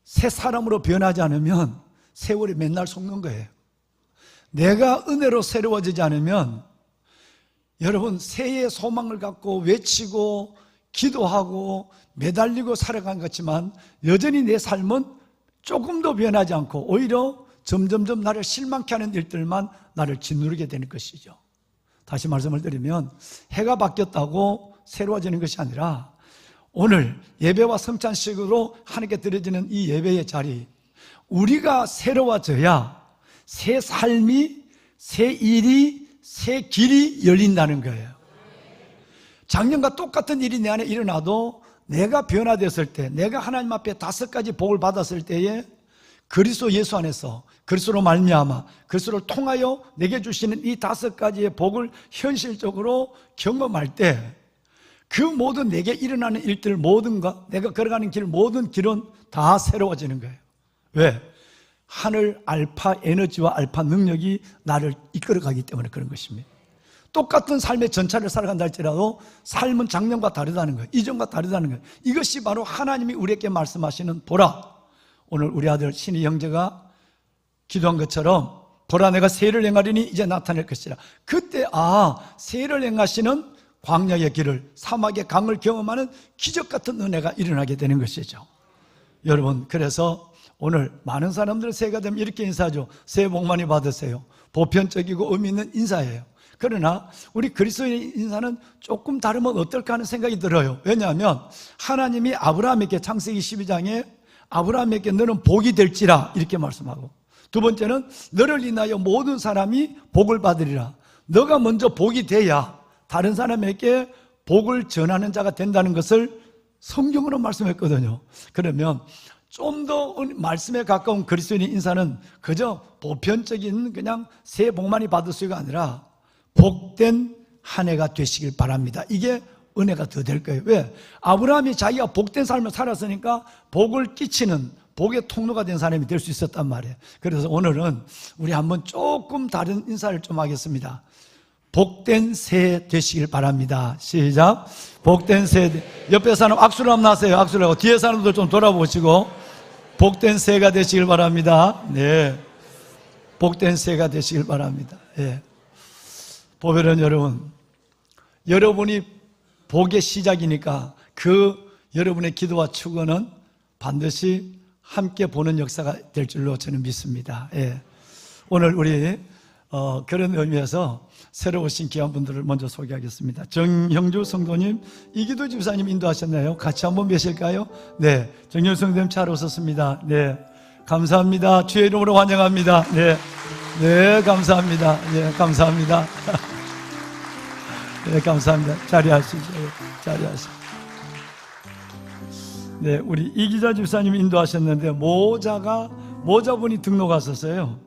[SPEAKER 2] 새 사람으로 변하지 않으면 세월이 맨날 속는 거예요. 내가 은혜로 새로워지지 않으면 여러분 새해의 소망을 갖고 외치고 기도하고 매달리고 살아간 것 같지만 여전히 내 삶은 조금도 변하지 않고 오히려 점점점 나를 실망케 하는 일들만 나를 짓누르게 되는 것이죠. 다시 말씀을 드리면 해가 바뀌었다고 새로워지는 것이 아니라 오늘 예배와 성찬식으로 하나님께 드려지는 이 예배의 자리, 우리가 새로워져야 새 삶이, 새 일이, 새 길이 열린다는 거예요. 작년과 똑같은 일이 내 안에 일어나도 내가 변화됐을 때, 내가 하나님 앞에 5가지 복을 받았을 때에 그리스도 예수 안에서 그리스도로 말미암아 그리스도를 통하여 내게 주시는 이 5가지의 복을 현실적으로 경험할 때 그 모든 내게 일어나는 일들 모든가 내가 걸어가는 길 모든 길은 다 새로워지는 거예요. 왜? 하늘 알파 에너지와 알파 능력이 나를 이끌어가기 때문에 그런 것입니다. 똑같은 삶의 전차를 살아간다 할지라도 삶은 작년과 다르다는 거예요. 이전과 다르다는 거예요. 이것이 바로 하나님이 우리에게 말씀하시는 보라. 오늘 우리 아들 신희 형제가 기도한 것처럼 보라 내가 새해를 행하리니 이제 나타낼 것이라. 그때 새해를 행하시는 광야의 길을, 사막의 강을 경험하는 기적 같은 은혜가 일어나게 되는 것이죠. 여러분, 그래서 오늘 많은 사람들은 새해가 되면 이렇게 인사하죠. 새해 복 많이 받으세요. 보편적이고 의미 있는 인사예요. 그러나 우리 그리스도의 인사는 조금 다르면 어떨까 하는 생각이 들어요. 왜냐하면 하나님이 아브라함에게 창세기 12장에 아브라함에게 너는 복이 될지라 이렇게 말씀하고, 두 번째는 너를 인하여 모든 사람이 복을 받으리라. 너가 먼저 복이 돼야 다른 사람에게 복을 전하는 자가 된다는 것을 성경으로 말씀했거든요. 그러면 좀 더 말씀에 가까운 그리스도인의 인사는 그저 보편적인 그냥 새해 복 많이 받으시가 아니라 복된 한 해가 되시길 바랍니다. 이게 은혜가 더 될 거예요. 왜? 아브라함이 자기가 복된 삶을 살았으니까 복을 끼치는 복의 통로가 된 사람이 될 수 있었단 말이에요. 그래서 오늘은 우리 한번 조금 다른 인사를 좀 하겠습니다. 복된 새해 되시길 바랍니다. 시작. 복된 새해. 옆에 사람 악수를 한번 하세요. 악수를 하고 뒤에 사람들 좀 돌아보시고 복된 새해가 되시길 바랍니다. 네, 복된 새해가 되시길 바랍니다. 네. 보배는 여러분, 여러분이 복의 시작이니까 그 여러분의 기도와 축원은 반드시 함께 보는 역사가 될 줄로 저는 믿습니다. 예. 오늘 우리 그런 의미에서 새로 오신 귀한 분들을 먼저 소개하겠습니다. 정형주 성도님, 이기도 집사님 인도하셨나요? 같이 한번 뵈실까요? 네, 정형주 성도님 잘 오셨습니다. 네, 감사합니다. 주의 이름으로 환영합니다. 네, 네, 감사합니다. 네, 감사합니다. 네, 감사합니다. 자리하시죠. 자리하시죠. 네, 우리 이기자 집사님 인도하셨는데 모자분이 등록하셨어요.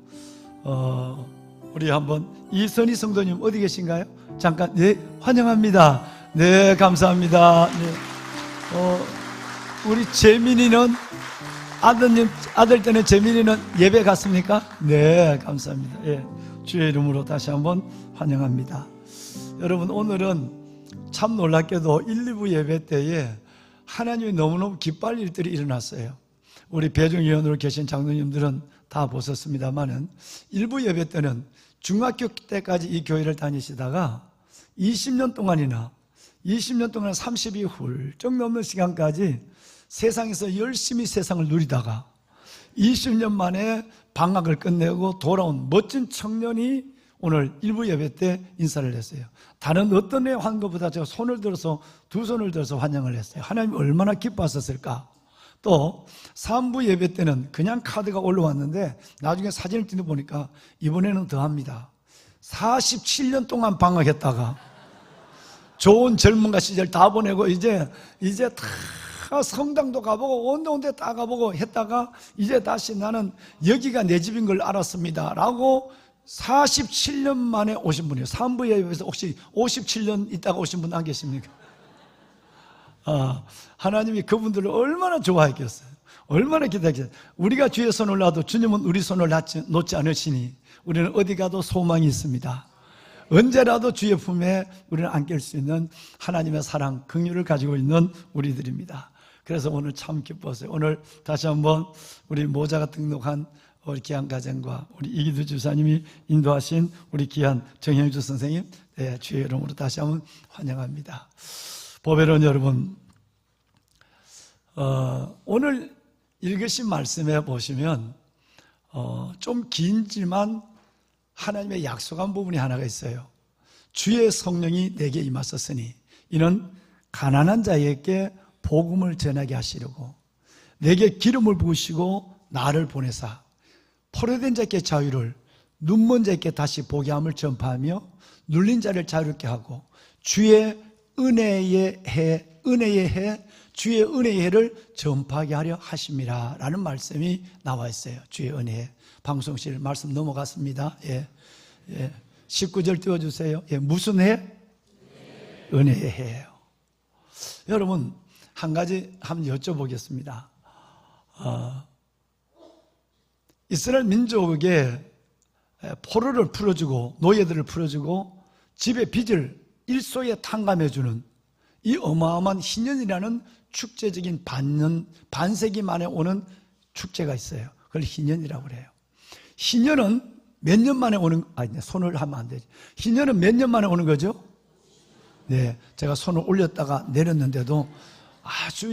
[SPEAKER 2] 우리 한번 이선희 성도님 어디 계신가요? 잠깐. 네, 환영합니다. 네, 감사합니다. 네. 우리 재민이는 아들 때는 재민이는 예배 갔습니까? 네, 감사합니다. 예, 주의 이름으로 다시 한번 환영합니다. 여러분, 오늘은 참 놀랍게도 1, 2부 예배 때에 하나님이 너무너무 기뻐할 일들이 일어났어요. 우리 배중위원으로 계신 장로님들은 다 보셨습니다만은 일부 예배 때는 중학교 때까지 이 교회를 다니시다가 20년 동안 30이 훌쩍 넘는 시간까지 세상에서 열심히 세상을 누리다가 20년 만에 방학을 끝내고 돌아온 멋진 청년이 오늘 일부 예배 때 인사를 했어요. 다른 어떤 애 한 것보다 제가 두 손을 들어서 환영을 했어요. 하나님 얼마나 기뻐하셨을까. 또 3부 예배 때는 그냥 카드가 올라왔는데 나중에 사진을 찍어보니까 이번에는 더합니다. 47년 동안 방학했다가 좋은 젊은가 시절 다 보내고 이제 다 성당도 가보고 온데 다 가보고 했다가 이제 다시 나는 여기가 내 집인 걸 알았습니다 라고 47년 만에 오신 분이에요. 3부 예배에서 혹시 57년 있다가 오신 분 안 계십니까? 하나님이 그분들을 얼마나 좋아했겠어요. 얼마나 기다렸겠어요. 우리가 주의 손을 놔도 주님은 우리 손을 놓지 않으시니 우리는 어디 가도 소망이 있습니다. 언제라도 주의 품에 우리를 안길 수 있는 하나님의 사랑, 긍휼을 가지고 있는 우리들입니다. 그래서 오늘 참 기뻤어요. 오늘 다시 한번 우리 모자가 등록한 우리 귀한 가정과 우리 이기두 주사님이 인도하신 우리 귀한 정형주 선생님, 네, 주의 이름으로 다시 한번 환영합니다. 보배로운 여러분, 오늘 읽으신 말씀에 보시면 좀 길지만 하나님의 약속한 부분이 하나가 있어요. 주의 성령이 내게 임하셨으니 이는 가난한 자에게 복음을 전하게 하시려고 내게 기름을 부으시고 나를 보내사 포로된 자에게 자유를, 눈먼 자에게 다시 보게 함을 전파하며 눌린 자를 자유롭게 하고 주의 은혜의 해, 주의 은혜의 해를 전파하게 하려 하심이라 라는 말씀이 나와 있어요. 주의 은혜의 방송실 말씀 넘어갔습니다. 예. 19절 띄워주세요. 예. 무슨 해? 은혜의 해예요. 여러분, 한 가지 한번 여쭤보겠습니다. 이스라엘 민족에게 포로를 풀어주고 노예들을 풀어주고 집의 빚을 일소에 탕감해주는 이 어마어마한 희년이라는 축제적인 반세기 만에 오는 축제가 있어요. 그걸 희년이라고 그래요. 희년은 몇 년 만에 오는, 손을 하면 안 되지. 희년은 몇 년 만에 오는 거죠? 네, 제가 손을 올렸다가 내렸는데도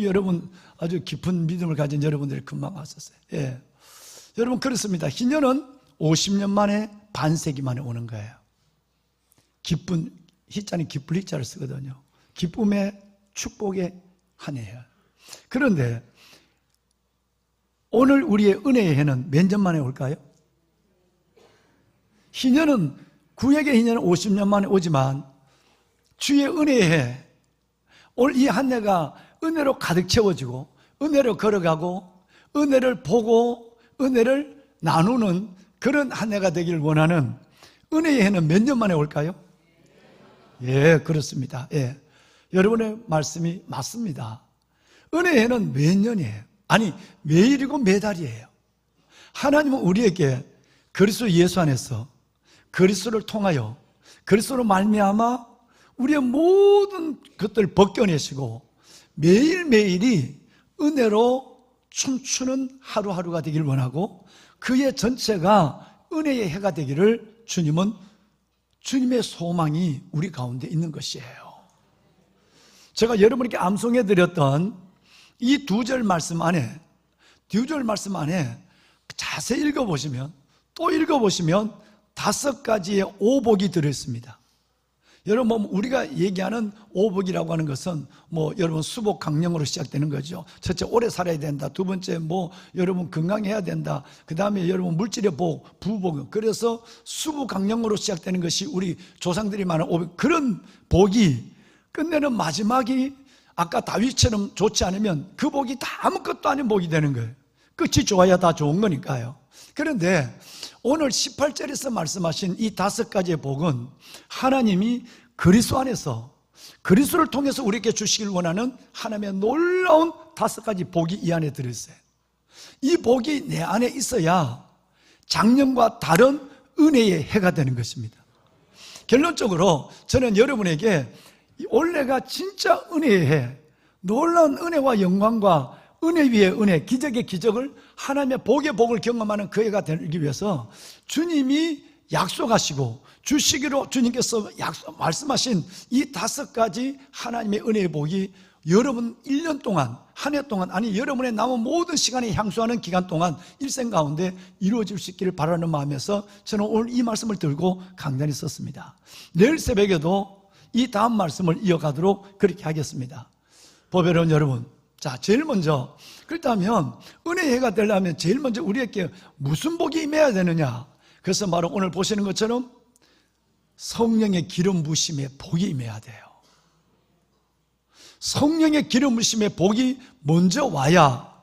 [SPEAKER 2] 여러분 아주 깊은 믿음을 가진 여러분들이 금방 왔었어요. 예. 여러분 그렇습니다. 희년은 50년 만에 반세기 만에 오는 거예요. 기쁜, 희자는 기쁠 희자를 쓰거든요. 기쁨의 축복의 한 해예요. 그런데 오늘 우리의 은혜의 해는 몇 년 만에 올까요? 희년은 구약의 희년은 50년 만에 오지만 주의 은혜의 해, 오늘 이 한 해가 은혜로 가득 채워지고 은혜로 걸어가고 은혜를 보고 은혜를 나누는 그런 한 해가 되기를 원하는 은혜의 해는 몇 년 만에 올까요? 예, 그렇습니다. 예, 여러분의 말씀이 맞습니다. 은혜의 해는 몇 년이에요? 아니, 매일이고 매달이에요. 하나님은 우리에게 그리스도 예수 안에서 그리스도를 통하여 그리스도로 말미암아 우리의 모든 것들을 벗겨내시고 매일매일이 은혜로 춤추는 하루하루가 되기를 원하고 그의 전체가 은혜의 해가 되기를 주님은 주님의 소망이 우리 가운데 있는 것이에요. 제가 여러분에게 암송해 드렸던 이 두 절 말씀 안에 자세히 읽어보시면 또 읽어보시면 5가지의 오복이 들어있습니다. 여러분, 우리가 얘기하는 오복이라고 하는 것은 여러분 수복 강령으로 시작되는 거죠. 첫째, 오래 살아야 된다. 두 번째, 여러분 건강해야 된다. 그 다음에 여러분 물질의 복, 부복. 그래서 수복 강령으로 시작되는 것이 우리 조상들이 말하는 오복. 그런 복이 끝내는 마지막이 아까 다윗처럼 좋지 않으면 그 복이 다 아무것도 아닌 복이 되는 거예요. 끝이 좋아야 다 좋은 거니까요. 그런데 오늘 18절에서 말씀하신 이 5가지의 복은 하나님이 그리스도 안에서 그리스도를 통해서 우리에게 주시길 원하는 하나님의 놀라운 5가지 복이 이 안에 들어있어요. 이 복이 내 안에 있어야 작년과 다른 은혜의 해가 되는 것입니다. 결론적으로 저는 여러분에게 올해가 진짜 은혜의 해, 놀라운 은혜와 영광과 은혜 위에 은혜, 기적의 기적을, 하나님의 복의 복을 경험하는 그 해가 되기 위해서 주님이 약속하시고 주시기로 주님께서 말씀하신 이 5가지 하나님의 은혜의 복이 여러분 1년 동안, 한 해 동안, 아니 여러분의 남은 모든 시간에 향수하는 기간 동안 일생 가운데 이루어질 수 있기를 바라는 마음에서 저는 오늘 이 말씀을 들고 강단에 섰습니다. 내일 새벽에도 이 다음 말씀을 이어가도록 그렇게 하겠습니다. 보배로운 여러분, 자, 제일 먼저 그렇다면 은혜의 해가 되려면 제일 먼저 우리에게 무슨 복이 임해야 되느냐? 그래서 바로 오늘 보시는 것처럼 성령의 기름 부으심의 복이 임해야 돼요. 성령의 기름 부으심의 복이 먼저 와야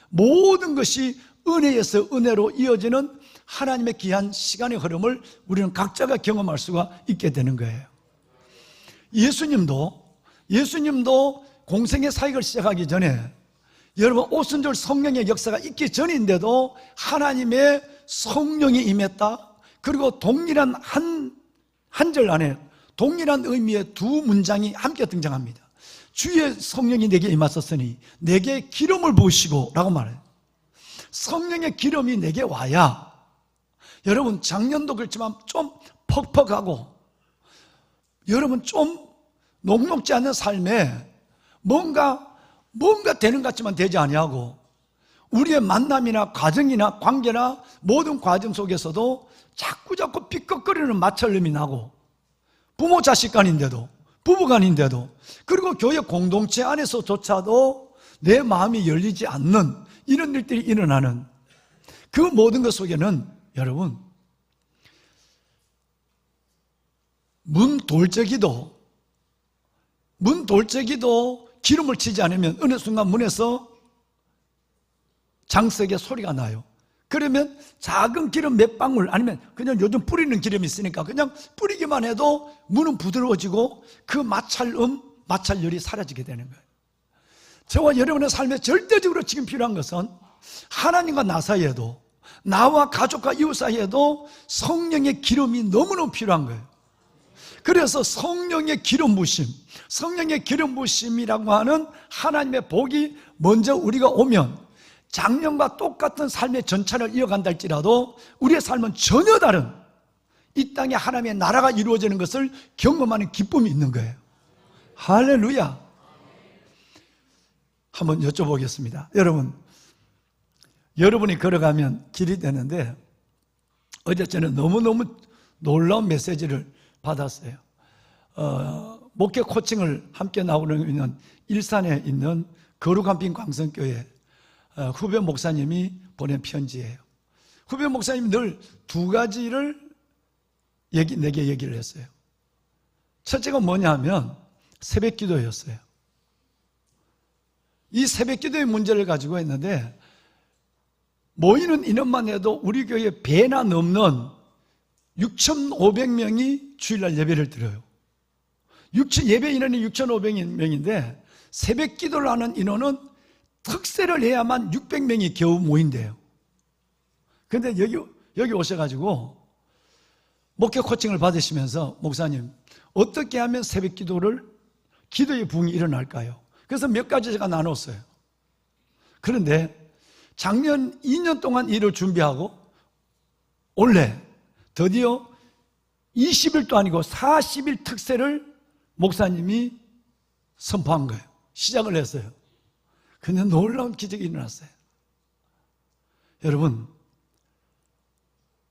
[SPEAKER 2] 모든 것이 은혜에서 은혜로 이어지는 하나님의 귀한 시간의 흐름을 우리는 각자가 경험할 수가 있게 되는 거예요. 예수님도 공생의 사역을 시작하기 전에 여러분 오순절 성령의 역사가 있기 전인데도 하나님의 성령이 임했다. 그리고 동일한 한 절 안에 동일한 의미의 두 문장이 함께 등장합니다. 주의 성령이 내게 임하셨으니 내게 기름을 부으시고 라고 말해요. 성령의 기름이 내게 와야 여러분 작년도 그렇지만 좀 퍽퍽하고 여러분 좀 녹록지 않은 삶에 뭔가 되는 것 같지만 되지 아니하고 우리의 만남이나 가정이나 관계나 모든 과정 속에서도 자꾸 삐걱거리는 마찰음이 나고 부모 자식 간인데도 부부 간인데도 그리고 교회 공동체 안에서조차도 내 마음이 열리지 않는 이런 일들이 일어나는 그 모든 것 속에는 여러분 문 돌재기도 기름을 치지 않으면 어느 순간 문에서 장석의 소리가 나요. 그러면 작은 기름 몇 방울 아니면 그냥 요즘 뿌리는 기름이 있으니까 그냥 뿌리기만 해도 문은 부드러워지고 그 마찰열이 사라지게 되는 거예요. 저와 여러분의 삶에 절대적으로 지금 필요한 것은 하나님과 나 사이에도 나와 가족과 이웃 사이에도 성령의 기름이 너무너무 필요한 거예요. 그래서 성령의 기름 부으심이라고 하는 하나님의 복이 먼저 우리가 오면 작년과 똑같은 삶의 전차를 이어간다 할지라도 우리의 삶은 전혀 다른 이 땅에 하나님의 나라가 이루어지는 것을 경험하는 기쁨이 있는 거예요. 할렐루야. 한번 여쭤보겠습니다. 여러분이 걸어가면 길이 되는데 어제 저는 너무너무 놀라운 메시지를 받았어요. 목회 코칭을 함께 나오는 있는 일산에 있는 거룩한 빛 광성교회 후배 목사님이 보낸 편지예요. 후배 목사님이 늘 2가지를 내게 얘기를 했어요. 첫째가 뭐냐면 새벽 기도였어요. 이 새벽 기도의 문제를 가지고 있는데 모이는 인원만 해도 우리 교회에 배나 넘는 6,500명이 주일날 예배를 드려요. 예배 인원이 6,500명인데 새벽 기도를 하는 인원은 특세를 해야만 600명이 겨우 모인대요. 그런데 여기 오셔가지고 목회 코칭을 받으시면서 목사님 어떻게 하면 새벽 기도의 부흥이 일어날까요? 그래서 몇 가지 제가 나눴어요. 그런데 작년 2년 동안 일을 준비하고 올해 드디어 20일도 아니고 40일 특세를 목사님이 선포한 거예요. 시작을 했어요. 근데 놀라운 기적이 일어났어요. 여러분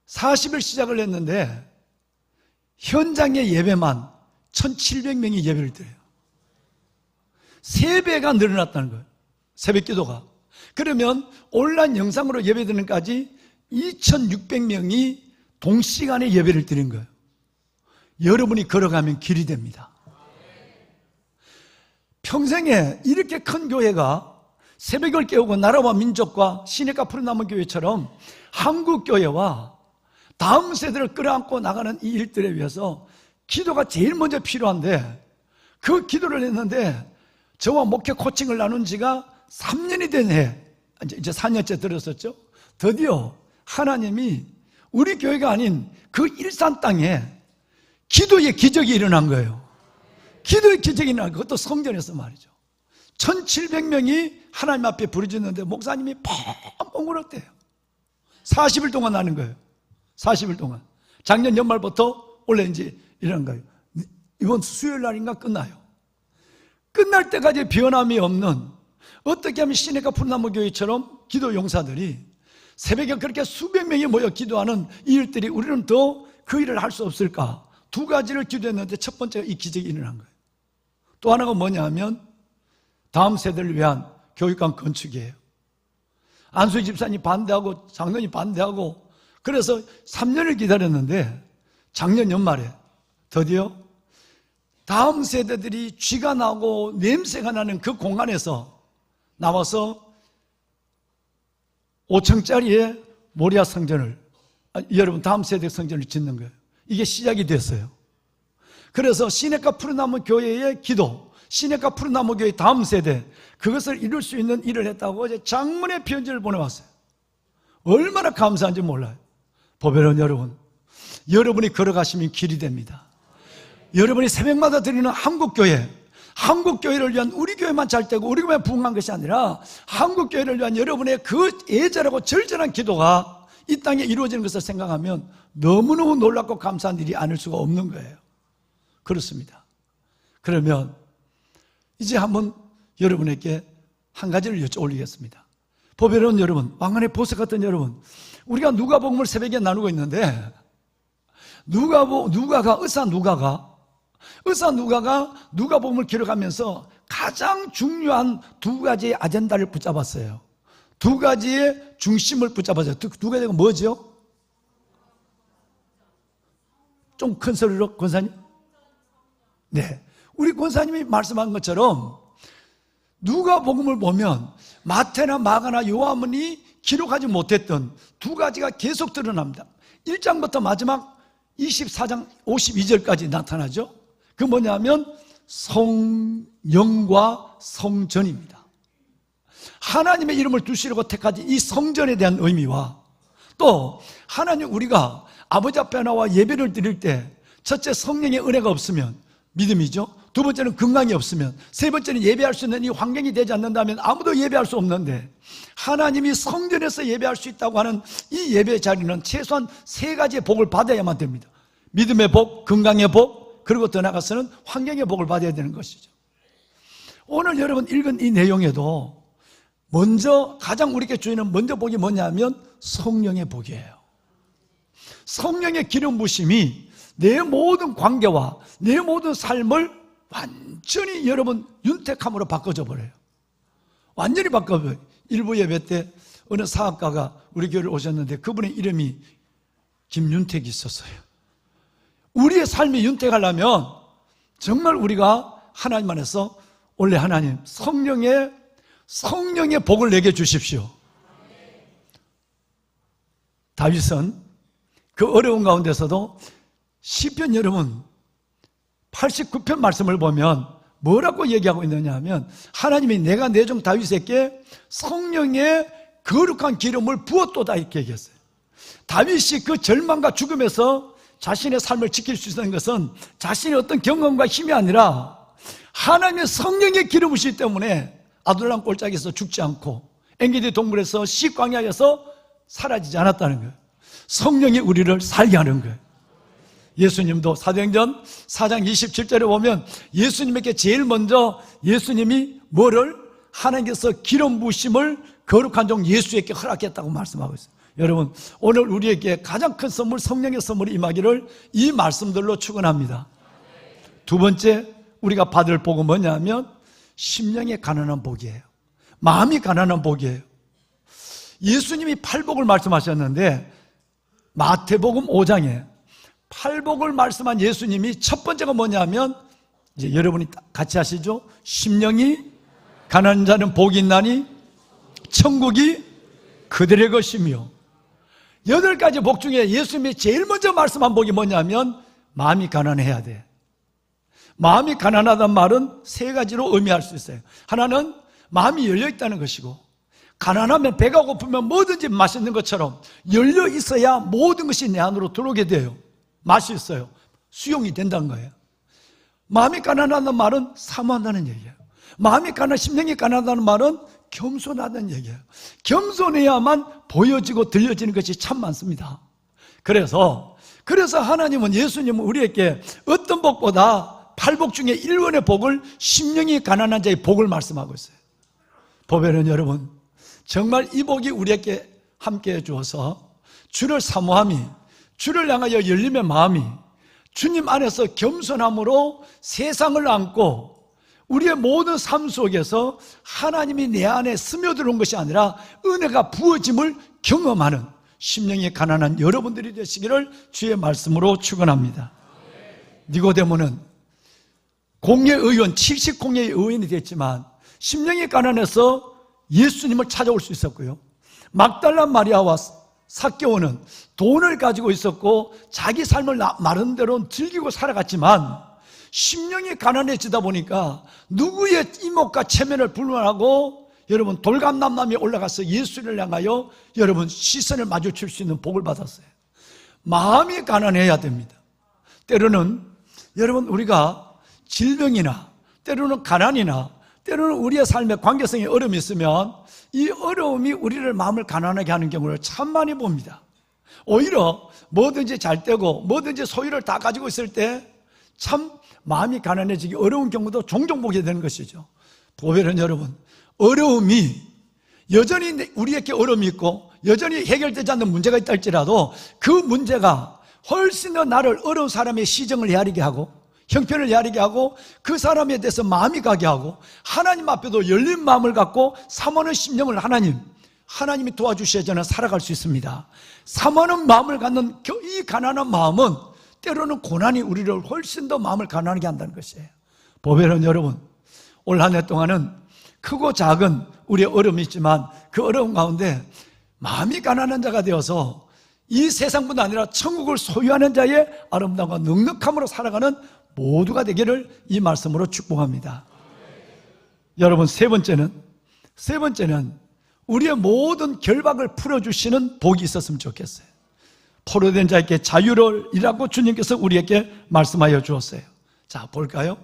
[SPEAKER 2] 40일 시작을 했는데 현장의 예배만 1,700명이 예배를 드려요. 3배가 늘어났다는 거예요. 새벽 기도가. 그러면 온라인 영상으로 예배 드리는 까지 2,600명이 동시간에 예배를 드린 거예요. 여러분이 걸어가면 길이 됩니다. 평생에 이렇게 큰 교회가 새벽을 깨우고 나라와 민족과 시내가 푸른나무 교회처럼 한국 교회와 다음 세대를 끌어안고 나가는 이 일들에 위해서 기도가 제일 먼저 필요한데 그 기도를 했는데 저와 목회 코칭을 나눈 지가 3년이 된 해, 이제 4년째 들었었죠. 드디어 하나님이 우리 교회가 아닌 그 일산 땅에 기도의 기적이 일어난 거예요. 기도의 기적이 일어난 그것도 성전에서 말이죠. 1,700명이 하나님 앞에 부르짖는데 목사님이 펑펑 울었대요. 40일 동안 하는 거예요. 40일 동안. 작년 연말부터 원래 이제 이런 거예요. 이번 수요일 날인가 끝나요. 끝날 때까지 변함이 없는, 어떻게 하면 시내가 푸른나무 교회처럼 기도 용사들이 새벽에 그렇게 수백 명이 모여 기도하는 이 일들이 우리는 더 그 일을 할 수 없을까? 두 가지를 기도했는데 첫 번째가 이 기적이 일어난 거예요. 또 하나가 뭐냐 하면 다음 세대를 위한 교육관 건축이에요. 안수희 집사님 반대하고 장로님 반대하고 그래서 3년을 기다렸는데 작년 연말에 드디어 다음 세대들이 쥐가 나고 냄새가 나는 그 공간에서 나와서 5층짜리의 모리아 성전을, 여러분 다음 세대 성전을 짓는 거예요. 이게 시작이 됐어요. 그래서 시내가 푸른나무 교회의 기도, 시내가 푸른나무 교회 다음 세대, 그것을 이룰 수 있는 일을 했다고 어제 장문의 편지를 보내왔어요. 얼마나 감사한지 몰라요. 보배로운 여러분, 여러분이 걸어가시면 길이 됩니다. 여러분이 새벽마다 드리는 한국교회, 한국교회를 위한 우리 교회만 잘 되고 우리 교회만 부흥한 것이 아니라 한국교회를 위한 여러분의 그 애절하고 절절한 기도가 이 땅에 이루어지는 것을 생각하면 너무너무 놀랍고 감사한 일이 아닐 수가 없는 거예요. 그렇습니다. 그러면 이제 한번 여러분에게 한 가지를 여쭤올리겠습니다. 보배로운 여러분, 왕관의 보석 같은 여러분, 우리가 누가복음을 새벽에 나누고 있는데 의사 누가가 누가복음을 기록하면서 가장 중요한 두 가지의 아젠다를 붙잡았어요. 두 가지의 중심을 붙잡았어요. 두 가지가 뭐죠? 좀 큰 소리로 권사님? 네, 우리 권사님이 말씀한 것처럼 누가복음을 보면 마태나 마가나 요한이 기록하지 못했던 두 가지가 계속 드러납니다. 1장부터 마지막 24장 52절까지 나타나죠. 그 뭐냐면 성령과 성전입니다. 하나님의 이름을 두시려고 택하신 이 성전에 대한 의미와 또 하나님, 우리가 아버지 앞에 나와 예배를 드릴 때 첫째 성령의 은혜가 없으면 믿음이죠. 두 번째는 건강이 없으면, 세 번째는 예배할 수 있는 이 환경이 되지 않는다면 아무도 예배할 수 없는데, 하나님이 성전에서 예배할 수 있다고 하는 이 예배 자리는 최소한 세 가지의 복을 받아야만 됩니다. 믿음의 복, 건강의 복, 그리고 더 나아가서는 환경의 복을 받아야 되는 것이죠. 오늘 여러분 읽은 이 내용에도 먼저 가장 우리에게 주는 먼저 복이 뭐냐면 성령의 복이에요. 성령의 기름 부심이 내 모든 관계와 내 모든 삶을 완전히 여러분 윤택함으로 바꿔줘 버려요. 완전히 바꿔버려요. 일부 예배 때 어느 사학가가 우리 교회를 오셨는데 그분의 이름이 김윤택이 있었어요. 우리의 삶이 윤택하려면 정말 우리가 하나님 안에서 원래 하나님 성령의 복을 내게 주십시오. 다윗은 그 어려운 가운데서도 시편 여러분 89편 말씀을 보면 뭐라고 얘기하고 있느냐 하면 하나님이 내가 내 종 다윗에게 성령의 거룩한 기름을 부었도다 이렇게 얘기했어요. 다윗이 그 절망과 죽음에서 자신의 삶을 지킬 수 있는 것은 자신의 어떤 경험과 힘이 아니라 하나님의 성령의 기름 부으시기 때문에 아둘람 골짜기에서 죽지 않고 엔게디 동굴에서 시광야에서 사라지지 않았다는 거예요. 성령이 우리를 살게 하는 거예요. 예수님도 사도행전 4장 27절에 보면 예수님에게 제일 먼저 예수님이 뭐를? 하나님께서 기름 부으심을 거룩한 종 예수에게 허락했다고 말씀하고 있어요. 여러분 오늘 우리에게 가장 큰 선물, 성령의 선물이 임하기를 이 말씀들로 축원합니다. 두 번째 우리가 받을 복은 뭐냐면 심령의 가난한 복이에요. 마음이 가난한 복이에요. 예수님이 팔복을 말씀하셨는데 마태복음 5장에 팔복을 말씀한 예수님이 첫 번째가 뭐냐면 이제 여러분이 같이 하시죠. 심령이 가난한 자는 복이 있나니 천국이 그들의 것이며, 8가지 복 중에 예수님이 제일 먼저 말씀한 복이 뭐냐면 마음이 가난해야 돼. 마음이 가난하다는 말은 3가지로 의미할 수 있어요. 하나는 마음이 열려있다는 것이고, 가난하면 배가 고프면 뭐든지 맛있는 것처럼 열려 있어야 모든 것이 내 안으로 들어오게 돼요. 맛이 있어요. 수용이 된다는 거예요. 마음이 가난하다는 말은 사모한다는 얘기예요. 마음이 심령이 가난하다는 말은 겸손하다는 얘기예요. 겸손해야만 보여지고 들려지는 것이 참 많습니다. 그래서 하나님은, 예수님은 우리에게 어떤 복보다 8복 중에 1번의 복을, 심령이 가난한 자의 복을 말씀하고 있어요. 보배는 여러분, 정말 이 복이 우리에게 함께해 주어서 주를 사모함이, 주를 향하여 열림의 마음이, 주님 안에서 겸손함으로 세상을 안고 우리의 모든 삶 속에서 하나님이 내 안에 스며들어온 것이 아니라 은혜가 부어짐을 경험하는 심령이 가난한 여러분들이 되시기를 주의 말씀으로 축원합니다. 니고데모는 공예 의원, 70공예의 의원이 됐지만 심령이 가난해서 예수님을 찾아올 수 있었고요. 막달라 마리아와 삭개오는 돈을 가지고 있었고 자기 삶을 나름대로 즐기고 살아갔지만 심령이 가난해지다 보니까 누구의 이목과 체면을 불문하고 여러분 돌감남남에 올라가서 예수를 향하여 여러분 시선을 마주칠 수 있는 복을 받았어요. 마음이 가난해야 됩니다. 때로는 여러분 우리가 질병이나 때로는 가난이나 때로는 우리의 삶의 관계성에 어려움이 있으면 이 어려움이 우리를 마음을 가난하게 하는 경우를 참 많이 봅니다. 오히려 뭐든지 잘 되고 뭐든지 소유를 다 가지고 있을 때 참 마음이 가난해지기 어려운 경우도 종종 보게 되는 것이죠. 보배는 여러분, 어려움이 여전히 우리에게 어려움이 있고 여전히 해결되지 않는 문제가 있다 할지라도 그 문제가 훨씬 더 나를 어려운 사람의 시정을 헤아리게 하고 형편을 헤아리게 하고 그 사람에 대해서 마음이 가게 하고 하나님 앞에도 열린 마음을 갖고 사모하는 심령을 하나님이 도와주셔야 저는 살아갈 수 있습니다. 사모하는 마음을 갖는 이 가난한 마음은 때로는 고난이 우리를 훨씬 더 마음을 가난하게 한다는 것이에요. 보배는 여러분, 올 한 해 동안은 크고 작은 우리의 어려움이 있지만 그 어려움 가운데 마음이 가난한 자가 되어서 이 세상뿐 아니라 천국을 소유하는 자의 아름다움과 넉넉함으로 살아가는 모두가 되기를 이 말씀으로 축복합니다. 여러분, 세 번째는 우리의 모든 결박을 풀어주시는 복이 있었으면 좋겠어요. 포로된 자에게 자유를 이라고 주님께서 우리에게 말씀하여 주었어요. 자, 볼까요?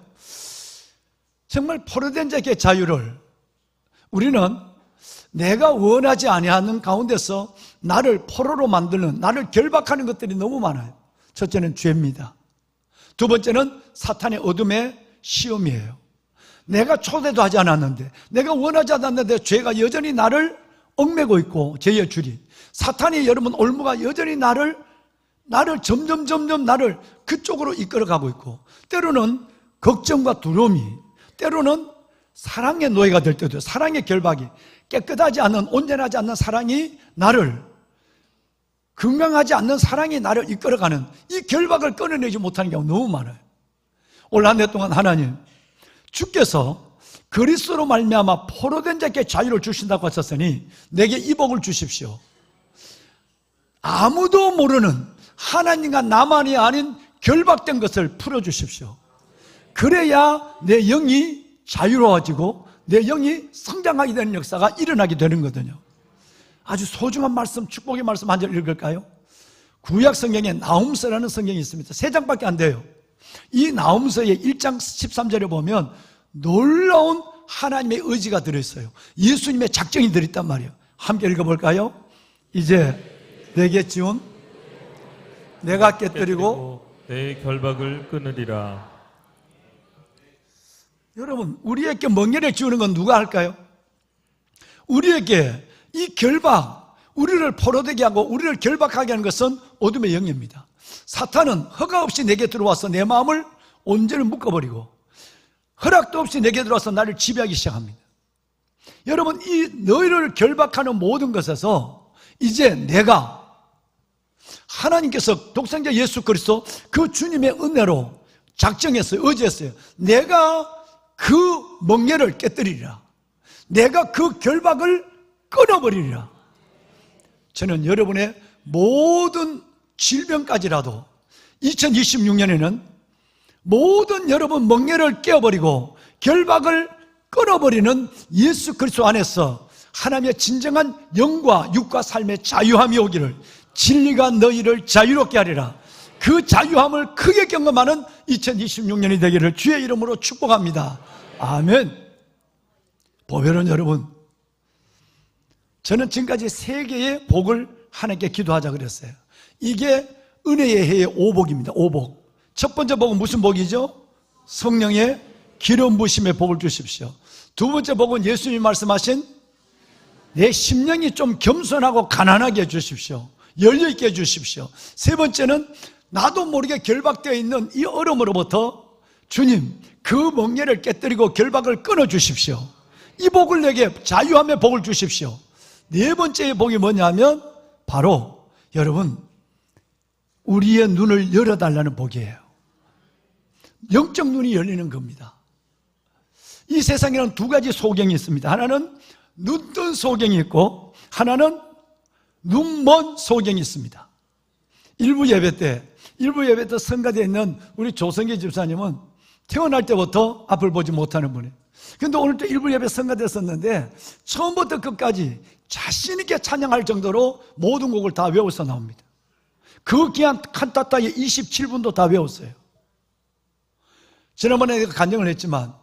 [SPEAKER 2] 정말 포로된 자에게 자유를, 우리는 내가 원하지 아니하는 가운데서 나를 포로로 만드는, 나를 결박하는 것들이 너무 많아요. 첫째는 죄입니다. 두 번째는 사탄의 어둠의 시험이에요. 내가 초대도 하지 않았는데, 내가 원하지 않았는데 죄가 여전히 나를 얽매고 있고, 죄의 줄이, 사탄이 여러분 올무가 여전히 나를 점점 나를 그쪽으로 이끌어가고 있고, 때로는 걱정과 두려움이, 때로는 사랑의 노예가 될 때도, 사랑의 결박이, 깨끗하지 않은, 온전하지 않는 사랑이 나를, 건강하지 않는 사랑이 나를 이끌어가는 이 결박을 끊어내지 못하는 경우가 너무 많아요. 올 한 해 동안 하나님, 주께서 그리스도로 말미암아 포로된 자에게 자유를 주신다고 하셨으니 내게 이 복을 주십시오. 아무도 모르는 하나님과 나만이 아닌 결박된 것을 풀어주십시오. 그래야 내 영이 자유로워지고 내 영이 성장하게 되는 역사가 일어나게 되는 거거든요. 아주 소중한 말씀, 축복의 말씀 한 절 읽을까요? 구약 성경에 나훔서라는 성경이 있습니다. 3장밖에 안 돼요. 이 나훔서의 1장 13절에 보면 놀라운 하나님의 의지가 들어있어요. 예수님의 작정이 들어있단 말이에요. 함께 읽어볼까요? 이제 내게 지운 내가 깨뜨리고
[SPEAKER 5] 내 결박을 끊으리라.
[SPEAKER 2] 여러분, 우리에게 멍에를 지우는 건 누가 할까요? 우리에게 이 결박, 우리를 포로되게 하고 우리를 결박하게 하는 것은 어둠의 영입니다. 사탄은 허가 없이 내게 들어와서 내 마음을 온전히 묶어버리고 허락도 없이 내게 들어와서 나를 지배하기 시작합니다. 여러분, 이 너희를 결박하는 모든 것에서 이제 내가 하나님께서 독생자 예수 그리스도 그 주님의 은혜로 작정했어요. 의지했어요. 내가 그 멍에를 깨뜨리리라. 내가 그 결박을 끊어버리리라. 저는 여러분의 모든 질병까지라도 2026년에는 모든 여러분 멍에를 깨어버리고 결박을 끊어버리는 예수 그리스도 안에서 하나님의 진정한 영과 육과 삶의 자유함이 오기를, 진리가 너희를 자유롭게 하리라. 그 자유함을 크게 경험하는 2026년이 되기를 주의 이름으로 축복합니다. 아멘. 보배는 여러분, 저는 지금까지 3개의 복을 하나님께 기도하자 그랬어요. 이게 은혜의 해의 5복입니다. 5복. 첫 번째 복은 무슨 복이죠? 성령의 기름 부으심의 복을 주십시오. 두 번째 복은 예수님이 말씀하신 내 심령이 좀 겸손하고 가난하게 해주십시오. 열려있게 해주십시오. 세 번째는 나도 모르게 결박되어 있는 이 어려움으로부터 주님 그 멍에를 깨뜨리고 결박을 끊어주십시오. 이 복을 내게 자유함의 복을 주십시오. 네 번째의 복이 뭐냐면 바로 여러분 우리의 눈을 열어달라는 복이에요. 영적 눈이 열리는 겁니다. 이 세상에는 2가지 소경이 있습니다. 하나는 눈뜬 소경이 있고 하나는 눈먼 소경이 있습니다. 일부 예배 때 성가대에 있는 우리 조성기 집사님은 태어날 때부터 앞을 보지 못하는 분이에요. 그런데 오늘 또 일부 예배 성가대에 썼는데 처음부터 끝까지 자신 있게 찬양할 정도로 모든 곡을 다 외워서 나옵니다. 그 귀한 칸타타의 27분도 다 외웠어요. 지난번에 내가 간증을 했지만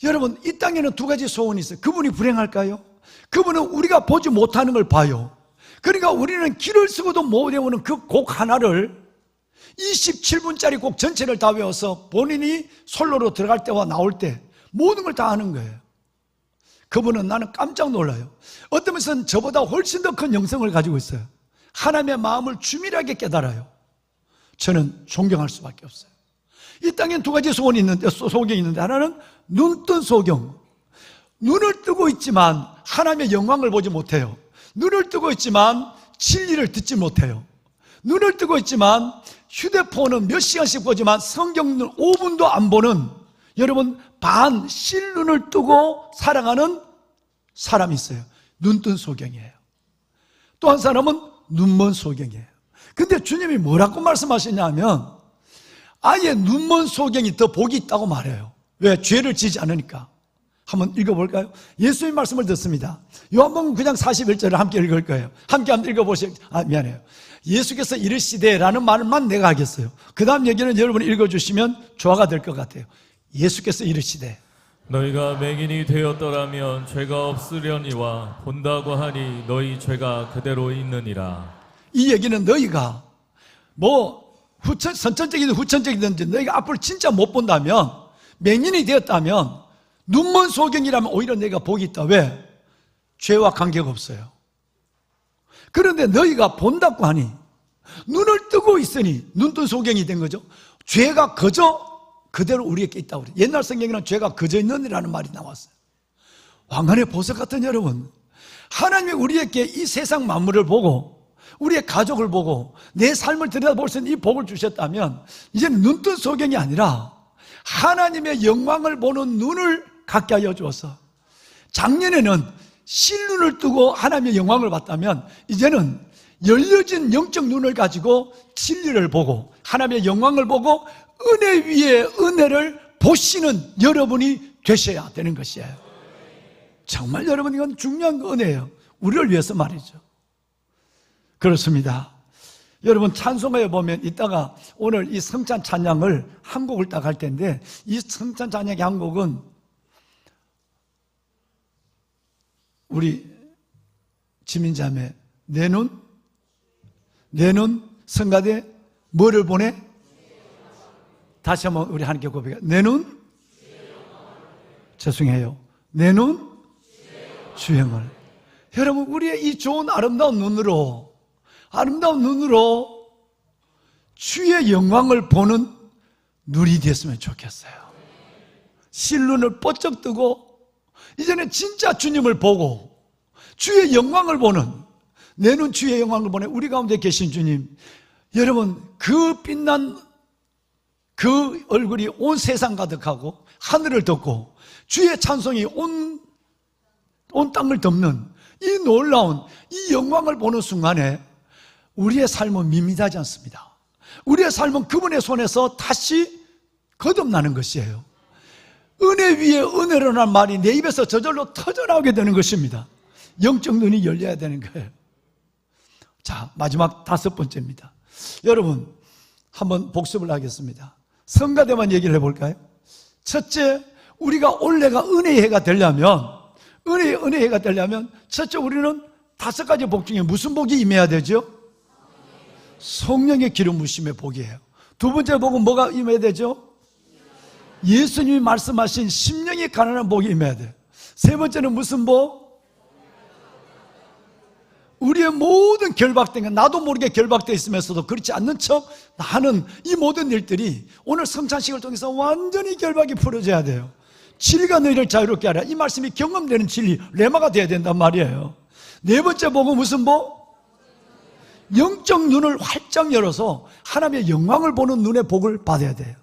[SPEAKER 2] 여러분 이 땅에는 2가지 소원이 있어요. 그분이 불행할까요? 그분은 우리가 보지 못하는 걸 봐요. 그러니까 우리는 길을 쓰고도 못 외우는 그 곡 하나를 27분짜리 곡 전체를 다 외워서 본인이 솔로로 들어갈 때와 나올 때 모든 걸 다 하는 거예요. 그분은 나는 깜짝 놀라요. 어떤 면에서는 저보다 훨씬 더 큰 영성을 가지고 있어요. 하나님의 마음을 주밀하게 깨달아요. 저는 존경할 수밖에 없어요. 이 땅엔 2가지 소원이 있는데, 소경이 있는데 하나는 눈뜬 소경. 눈을 뜨고 있지만 하나님의 영광을 보지 못해요. 눈을 뜨고 있지만 진리를 듣지 못해요. 눈을 뜨고 있지만 휴대폰은 몇 시간씩 보지만 성경은 5분도 안 보는 여러분 실눈을 뜨고 살아가는 사람이 있어요. 눈뜬 소경이에요. 또 한 사람은 눈먼 소경이에요. 근데 주님이 뭐라고 말씀하시냐면 아예 눈먼 소경이 더 복이 있다고 말해요. 왜? 죄를 지지 않으니까. 한번 읽어볼까요? 예수님 말씀을 듣습니다. 요한복음 그냥 41절을 함께 읽을 거예요. 함께 한번 읽어보세요. 미안해요. 예수께서 이르시되라는 말만 내가 하겠어요. 그 다음 얘기는 여러분이 읽어주시면 조화가 될 것 같아요. 예수께서 이르시되
[SPEAKER 5] 너희가 맹인이 되었더라면 죄가 없으려니와 본다고 하니 너희 죄가 그대로 있느니라.
[SPEAKER 2] 이 얘기는 너희가 선천적이든 후천적이든지 너희가 앞을 진짜 못 본다면 맹인이 되었다면 눈먼 소경이라면 오히려 내가 복이 있다. 왜? 죄와 관계가 없어요. 그런데 너희가 본다고 하니 눈을 뜨고 있으니 눈뜬 소경이 된 거죠. 죄가 그대로 우리에게 있다고 그래요. 옛날 성경에는 죄가 그저 있느니라는 말이 나왔어요. 왕관의 보석 같은 여러분, 하나님이 우리에게 이 세상 만물을 보고 우리의 가족을 보고 내 삶을 들여다볼 수 있는 이 복을 주셨다면 이제는 눈뜬 소경이 아니라 하나님의 영광을 보는 눈을 갖게 하여 주어서 작년에는 실눈을 뜨고 하나님의 영광을 봤다면 이제는 열려진 영적 눈을 가지고 진리를 보고 하나님의 영광을 보고 은혜 위에 은혜를 보시는 여러분이 되셔야 되는 것이에요. 정말 여러분 이건 중요한 은혜예요. 우리를 위해서 말이죠. 그렇습니다. 여러분 찬송가에 보면 이따가 오늘 이 성찬 찬양을 한 곡을 딱 할 텐데 이 성찬 찬양의 한 곡은 우리 지민자매 내 눈 성가대 뭐를 보내? 다시 한번 우리 하나님께 고백해. 내 눈 죄송해요. 내 눈 주영을. 여러분 우리의 이 좋은 아름다운 눈으로 주의 영광을 보는 눈이 됐으면 좋겠어요. 실눈을 번쩍 뜨고 이제는 진짜 주님을 보고 주의 영광을 보는 내 눈 주의 영광을 보내 우리 가운데 계신 주님, 여러분 그 빛난 그 얼굴이 온 세상 가득하고 하늘을 덮고 주의 찬송이 온 땅을 덮는 이 놀라운 이 영광을 보는 순간에 우리의 삶은 밋밋하지 않습니다. 우리의 삶은 그분의 손에서 다시 거듭나는 것이에요. 은혜 위에 은혜로란 말이 내 입에서 저절로 터져나오게 되는 것입니다. 영적 눈이 열려야 되는 거예요. 자, 마지막 5번째입니다. 여러분 한번 복습을 하겠습니다. 성가대만 얘기를 해볼까요? 첫째, 우리가 올해가 은혜의 해가 되려면 첫째, 우리는 5가지 복 중에 무슨 복이 임해야 되죠? 성령의 기름 부으심의 복이에요. 두 번째 복은 뭐가 임해야 되죠? 예수님이 말씀하신 심령이 가난한 복이 임해야 돼요. 세 번째는 무슨 복? 우리의 모든 결박된 것, 나도 모르게 결박되어 있으면서도 그렇지 않는 척 하는 이 모든 일들이 오늘 성찬식을 통해서 완전히 결박이 풀어져야 돼요. 진리가 너희를 자유롭게 하라. 이 말씀이 경험되는 진리, 레마가 돼야 된단 말이에요. 네 번째 복은 무슨 복? 영적 눈을 활짝 열어서 하나님의 영광을 보는 눈의 복을 받아야 돼요.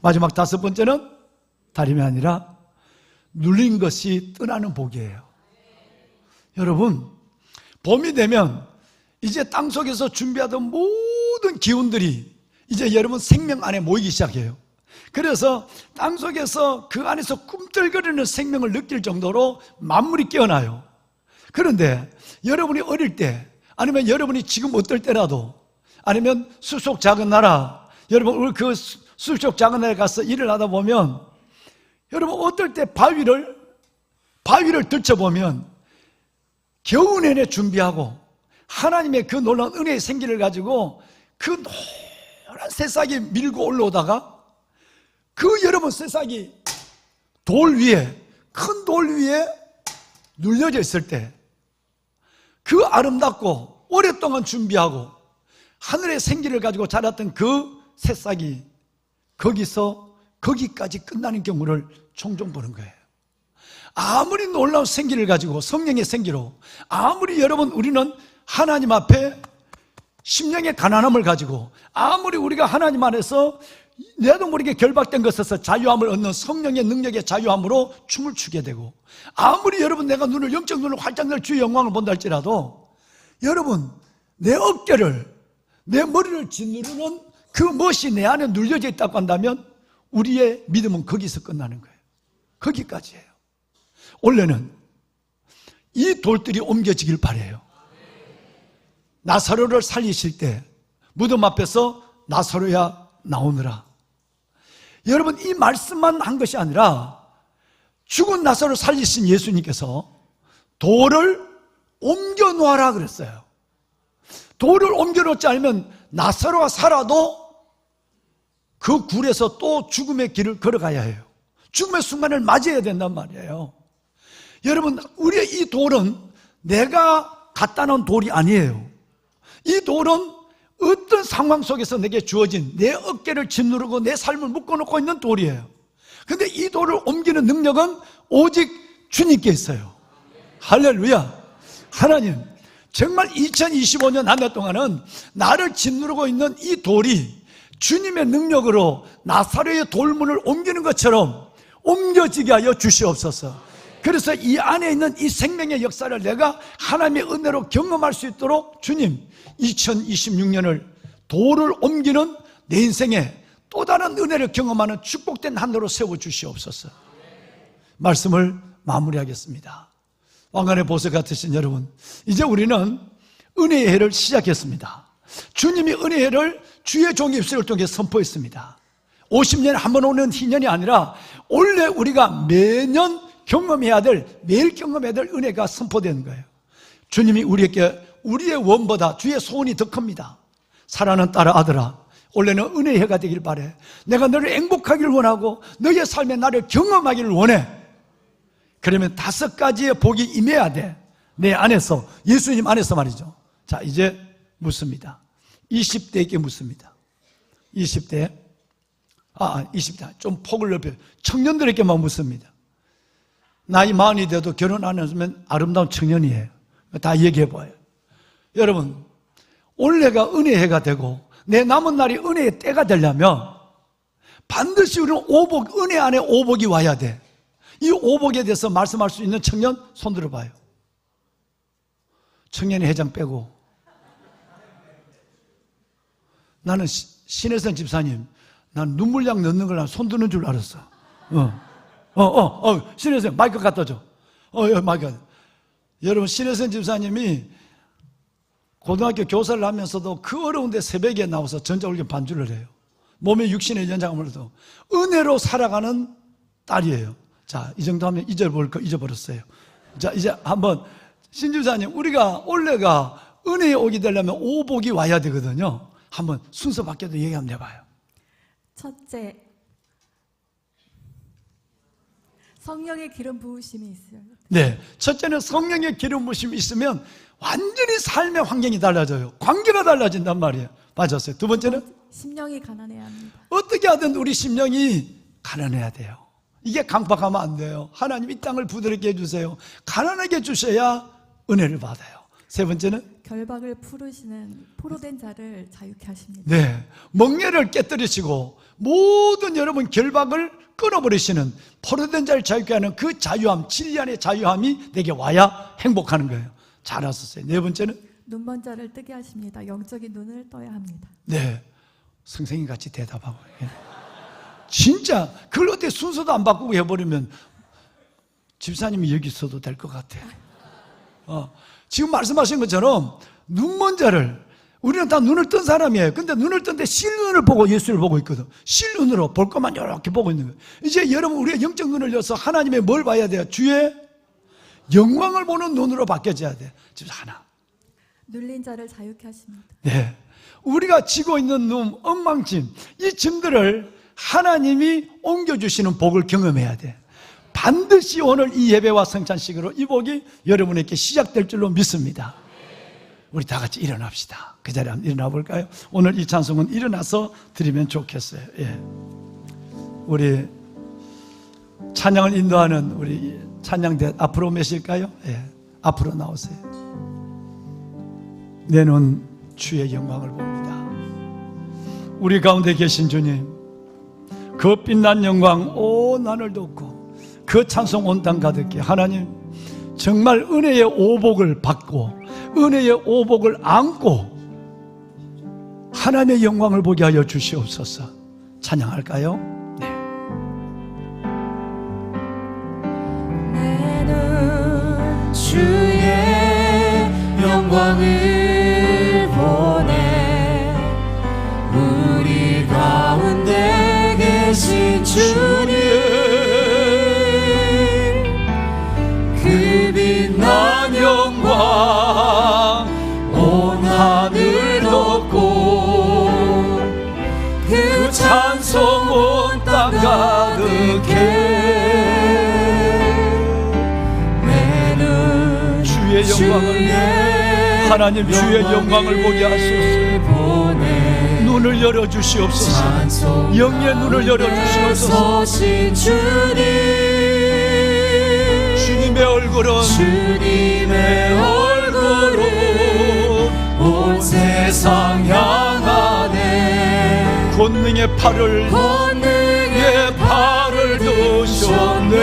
[SPEAKER 2] 마지막 5번째는 다름이 아니라 눌린 것이 떠나는 복이에요. 여러분, 봄이 되면 이제 땅속에서 준비하던 모든 기운들이 이제 여러분 생명 안에 모이기 시작해요. 그래서 땅속에서 그 안에서 꿈틀거리는 생명을 느낄 정도로 만물이 깨어나요. 그런데 여러분이 어릴 때, 아니면 여러분이 지금 어떨 때라도, 아니면 숲속 작은 나라, 여러분 그 숲속 작은 나라에 가서 일을 하다 보면 여러분 어떨 때 바위를 들춰보면 겨우 내내 준비하고 하나님의 그 놀라운 은혜의 생기를 가지고 그 노란 새싹이 밀고 올라오다가 그 여러분 새싹이 큰 돌 위에 눌려져 있을 때 그 아름답고 오랫동안 준비하고 하늘의 생기를 가지고 자랐던 그 새싹이 거기까지 끝나는 경우를 종종 보는 거예요. 아무리 놀라운 생기를 가지고 성령의 생기로 아무리 여러분 우리는 하나님 앞에 심령의 가난함을 가지고 아무리 우리가 하나님 안에서 내도 모르게 결박된 것에서 자유함을 얻는 성령의 능력의 자유함으로 춤을 추게 되고 아무리 여러분 내가 영적 눈을 활짝 열 주의 영광을 본다 할지라도 여러분 내 어깨를 내 머리를 짓누르는 그 멋이 내 안에 눌려져 있다고 한다면 우리의 믿음은 거기서 끝나는 거예요. 거기까지예요. 원래는 이 돌들이 옮겨지길 바라요. 나사로를 살리실 때 무덤 앞에서 나사로야 나오느라. 여러분 이 말씀만 한 것이 아니라 죽은 나사로를 살리신 예수님께서 돌을 옮겨 놓아라 그랬어요. 돌을 옮겨 놓지 않으면 나사로가 살아도 그 굴에서 또 죽음의 길을 걸어가야 해요. 죽음의 순간을 맞이해야 된단 말이에요. 여러분 우리의 이 돌은 내가 갖다 놓은 돌이 아니에요. 이 돌은 어떤 상황 속에서 내게 주어진 내 어깨를 짓누르고 내 삶을 묶어놓고 있는 돌이에요. 근데 이 돌을 옮기는 능력은 오직 주님께 있어요. 할렐루야. 하나님 정말 2025년 한 해 동안은 나를 짓누르고 있는 이 돌이 주님의 능력으로 나사로의 돌문을 옮기는 것처럼 옮겨지게 하여 주시옵소서. 그래서 이 안에 있는 이 생명의 역사를 내가 하나님의 은혜로 경험할 수 있도록 주님 2026년을 돌을 옮기는 내 인생에 또 다른 은혜를 경험하는 축복된 한 해로 세워주시옵소서. 말씀을 마무리하겠습니다. 왕관의 보석 같으신 여러분, 이제 우리는 은혜의 해를 시작했습니다. 주님이 은혜의 해를 주의 종의 입술을 통해 선포했습니다. 50년에 한 번 오는 희년이 아니라 원래 우리가 매년 경험해야 될, 매일 경험해야 될 은혜가 선포되는 거예요. 주님이 우리에게 우리의 원보다 주의 소원이 더 큽니다. 사랑하는 딸아 아들아, 원래는 은혜의 해가 되길 바래. 내가 너를 행복하기를 원하고 너의 삶에 나를 경험하기를 원해. 그러면 5가지의 복이 임해야 돼. 내 안에서, 예수님 안에서 말이죠. 자, 이제 묻습니다. 20대에게 묻습니다. 20대 좀 폭을 넓혀요. 청년들에게만 묻습니다. 나이 40이 돼도 결혼 안 했으면 아름다운 청년이에요. 다 얘기해봐요. 여러분, 올해가 은혜의 해가 되고 내 남은 날이 은혜의 때가 되려면 반드시 우리는 오복, 은혜 안에 오복이 와야 돼. 이 오복에 대해서 말씀할 수 있는 청년 손 들어봐요. 청년의 회장 빼고. 나는 신혜선 집사님, 난 눈물약 넣는 걸 손 드는 줄 알았어. 신혜선 마이크 갖다 줘. 마이크. 여러분, 신혜선 집사님이 고등학교 교사를 하면서도 그 어려운데 새벽에 나와서 전자올경 반주를 해요. 몸에 육신의 연장함으로도 은혜로 살아가는 딸이에요. 자, 이 정도 하면 잊어버릴 거 잊어버렸어요. 자, 이제 한번 신주사님, 우리가 올해가 은혜에 오게 되려면 오복이 와야 되거든요. 한번 순서 바뀌어도 얘기 한번 해봐요.
[SPEAKER 6] 첫째, 성령의 기름 부으심이 있어요.
[SPEAKER 2] 네, 첫째는 성령의 기름 부으심이 있으면 완전히 삶의 환경이 달라져요. 관계가 달라진단 말이에요. 맞았어요. 두 번째는
[SPEAKER 6] 심령이 가난해야 합니다.
[SPEAKER 2] 어떻게 하든 우리 심령이 가난해야 돼요. 이게 강박하면 안 돼요. 하나님 이 땅을 부드럽게 해주세요. 가난하게 해주셔야 은혜를 받아요. 세 번째는
[SPEAKER 6] 결박을 풀으시는 포로된 자를 자유케 하십니다.
[SPEAKER 2] 네, 멍에를 깨뜨리시고 모든 여러분 결박을 끊어버리시는 포로된 자를 자유케 하는 그 자유함, 진리 안의 자유함이 내게 와야 행복하는 거예요. 잘하셨어요. 네 번째는
[SPEAKER 6] 눈먼 자를 뜨게 하십니다. 영적인 눈을 떠야 합니다.
[SPEAKER 2] 네, 선생님 같이 대답하고. 진짜 그걸 어떻게 순서도 안 바꾸고 해버리면 집사님이 여기 있어도 될 것 같아. 지금 말씀하신 것처럼 눈먼 자를, 우리는 다 눈을 뜬 사람이에요. 근데 눈을 뜬데 실눈을 보고 예수를 보고 있거든. 실눈으로 볼 것만 이렇게 보고 있는 거예요. 이제 여러분 우리가 영적 눈을 열어서 하나님의 뭘 봐야 돼요? 주의 영광을 보는 눈으로 바뀌어져야 돼. 지금 하나.
[SPEAKER 6] 눌린 자를 자유케 하십니다.
[SPEAKER 2] 네, 우리가 지고 있는 눈, 엉망짐, 이 짐들을 하나님이 옮겨주시는 복을 경험해야 돼. 반드시 오늘 이 예배와 성찬식으로 이 복이 여러분에게 시작될 줄로 믿습니다. 우리 다 같이 일어납시다. 그 자리에 한번 일어나 볼까요? 오늘 이 찬송은 일어나서 드리면 좋겠어요. 예. 우리 찬양을 인도하는 우리 찬양대 앞으로 오실까요? 예. 앞으로 나오세요. 내 눈 주의 영광을 봅니다. 우리 가운데 계신 주님, 그 빛난 영광 온 하늘 돋고 그 찬송 온 땅 가득히, 하나님 정말 은혜의 오복을 받고 은혜의 오복을 안고 하나님의 영광을 보게 하여 주시옵소서. 찬양할까요? 네.
[SPEAKER 1] 내 눈 주의 영광을 보네. 우리 가운데 계신 주님, 그 빛난 영광 온 하늘 덮고 그 찬송 온 땅 가득해. 내 눈
[SPEAKER 2] 주의 영광을, 하나님 주의 영광을 보게 하소서. 눈을 열어주시옵소서. 영의 눈을 열어주시옵소서. 주님의 얼굴은 온 세상 향하네. 권능의 팔을 드셨네.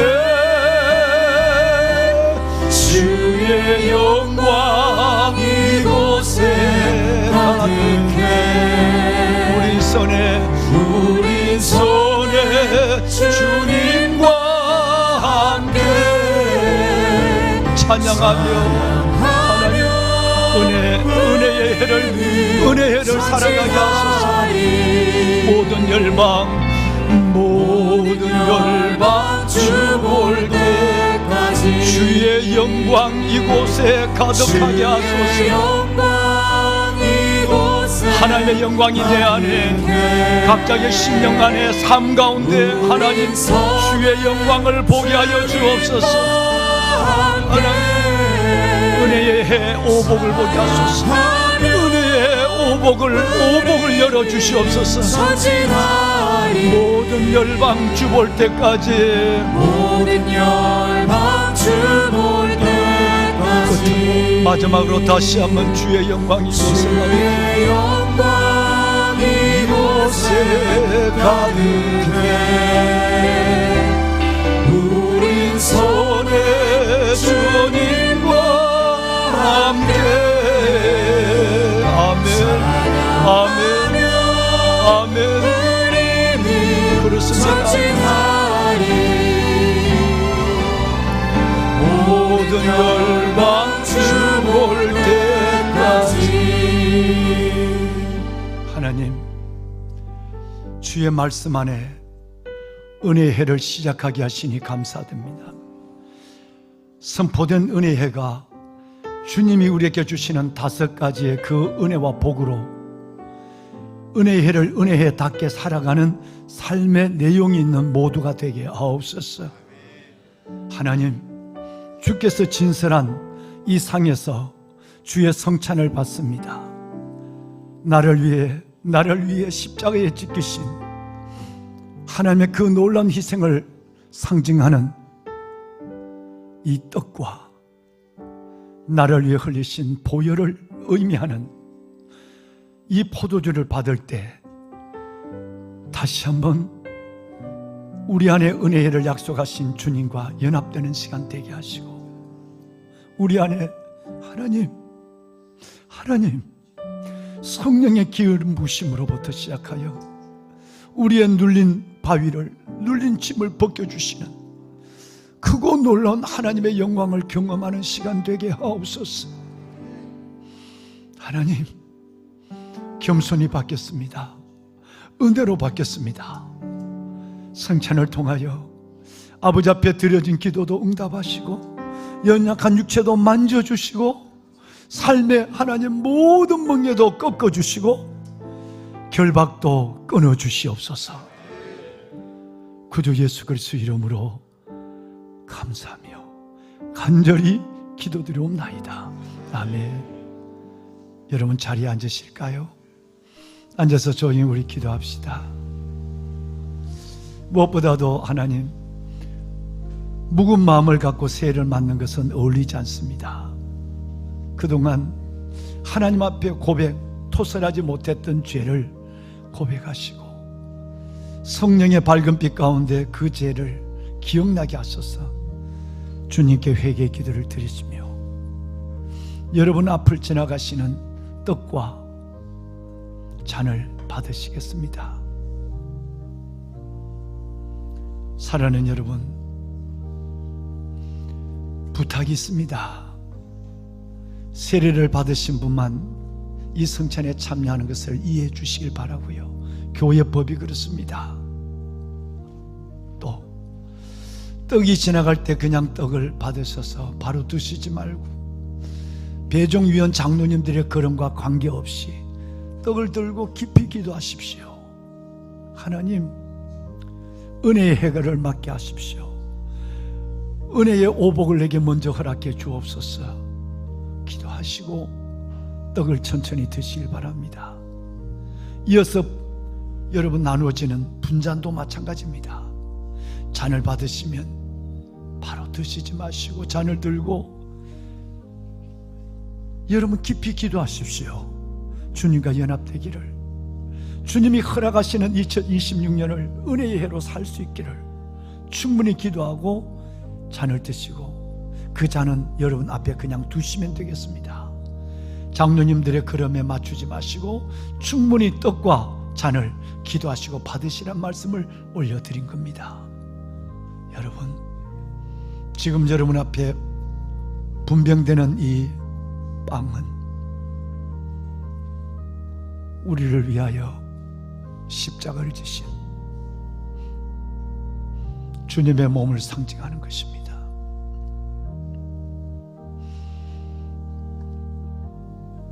[SPEAKER 2] 주의 영광 이곳에 가득해. 우리 손에 주님과 함께 찬양하며 은혜의 해를 살아가게 하소서. 모든 열방 주 볼 때까지 주의 영광 이곳에 가득하게 하소서. 하나님의 영광이 내 안에, 각자의 심령 안에, 삶 가운데 하나님 주의 영광을 보게 하여 주옵소서. 하나님 은혜의 해 오복을 보게 하소서. 은혜의 오복을 열어주시옵소서. 모든 열방 주 볼 때까지, 마지막으로 다시 한번 주의 영광 이곳에 가득해. 우린 손에 주님과 함께. 아멘, 아멘, 아멘. 그렇습니다. 모든 열방 주 볼 때까지. 하나님, 주의 말씀 안에 은혜의 해를 시작하게 하시니 감사드립니다. 선포된 은혜의 해가 주님이 우리에게 주시는 5가지의 그 은혜와 복으로 은혜의 해를 은혜해답게 살아가는 삶의 내용이 있는 모두가 되게 하옵소서. 하나님, 주께서 진설한 이 상에서 주의 성찬을 받습니다. 나를 위해 십자가에 찍히신 하나님의 그 놀라운 희생을 상징하는 이 떡과 나를 위해 흘리신 보혈을 의미하는 이 포도주를 받을 때 다시 한번 우리 안에 은혜를 약속하신 주님과 연합되는 시간 되게 하시고, 우리 안에 하나님 성령의 기름 부심으로부터 시작하여 우리의 눌린 바위를, 눌린 짐을 벗겨주시는 크고 놀라운 하나님의 영광을 경험하는 시간 되게 하옵소서. 하나님, 겸손히 받겠습니다. 은혜로 받겠습니다. 성찬을 통하여 아버지 앞에 드려진 기도도 응답하시고 연약한 육체도 만져주시고 삶의 하나님 모든 멍에도 꺾어주시고 결박도 끊어주시옵소서. 구주 예수 그리스도 이름으로 감사하며 간절히 기도드리옵나이다. 아멘. 여러분 자리에 앉으실까요? 앉아서 조용히 우리 기도합시다. 무엇보다도 하나님, 묵은 마음을 갖고 세례를 맞는 것은 어울리지 않습니다. 그동안 하나님 앞에 토설하지 못했던 죄를 고백하시고 성령의 밝은 빛 가운데 그 죄를 기억나게 하소서. 주님께 회개의 기도를 드리시며 여러분 앞을 지나가시는 떡과 잔을 받으시겠습니다. 사랑하는 여러분, 부탁이 있습니다. 세례를 받으신 분만 이 성찬에 참여하는 것을 이해해 주시길 바라고요. 교회 법이 그렇습니다. 또 떡이 지나갈 때 그냥 떡을 받으셔서 바로 드시지 말고 배종위원 장로님들의 걸음과 관계없이 떡을 들고 깊이 기도하십시오. 하나님, 은혜의 해결을 맡게 하십시오. 은혜의 오복을 내게 먼저 허락해 주옵소서. 기도하시고 떡을 천천히 드시길 바랍니다. 이어서 여러분 나누어지는 분잔도 마찬가지입니다. 잔을 받으시면 바로 드시지 마시고 잔을 들고 여러분 깊이 기도하십시오. 주님과 연합되기를, 주님이 허락하시는 2026년을 은혜의 해로 살 수 있기를 충분히 기도하고 잔을 드시고 그 잔은 여러분 앞에 그냥 두시면 되겠습니다. 장로님들의 걸음에 맞추지 마시고 충분히 떡과 잔을 기도하시고 받으시란 말씀을 올려드린 겁니다. 여러분, 지금 여러분 앞에 분병되는 이 빵은 우리를 위하여 십자가를 지신 주님의 몸을 상징하는 것입니다.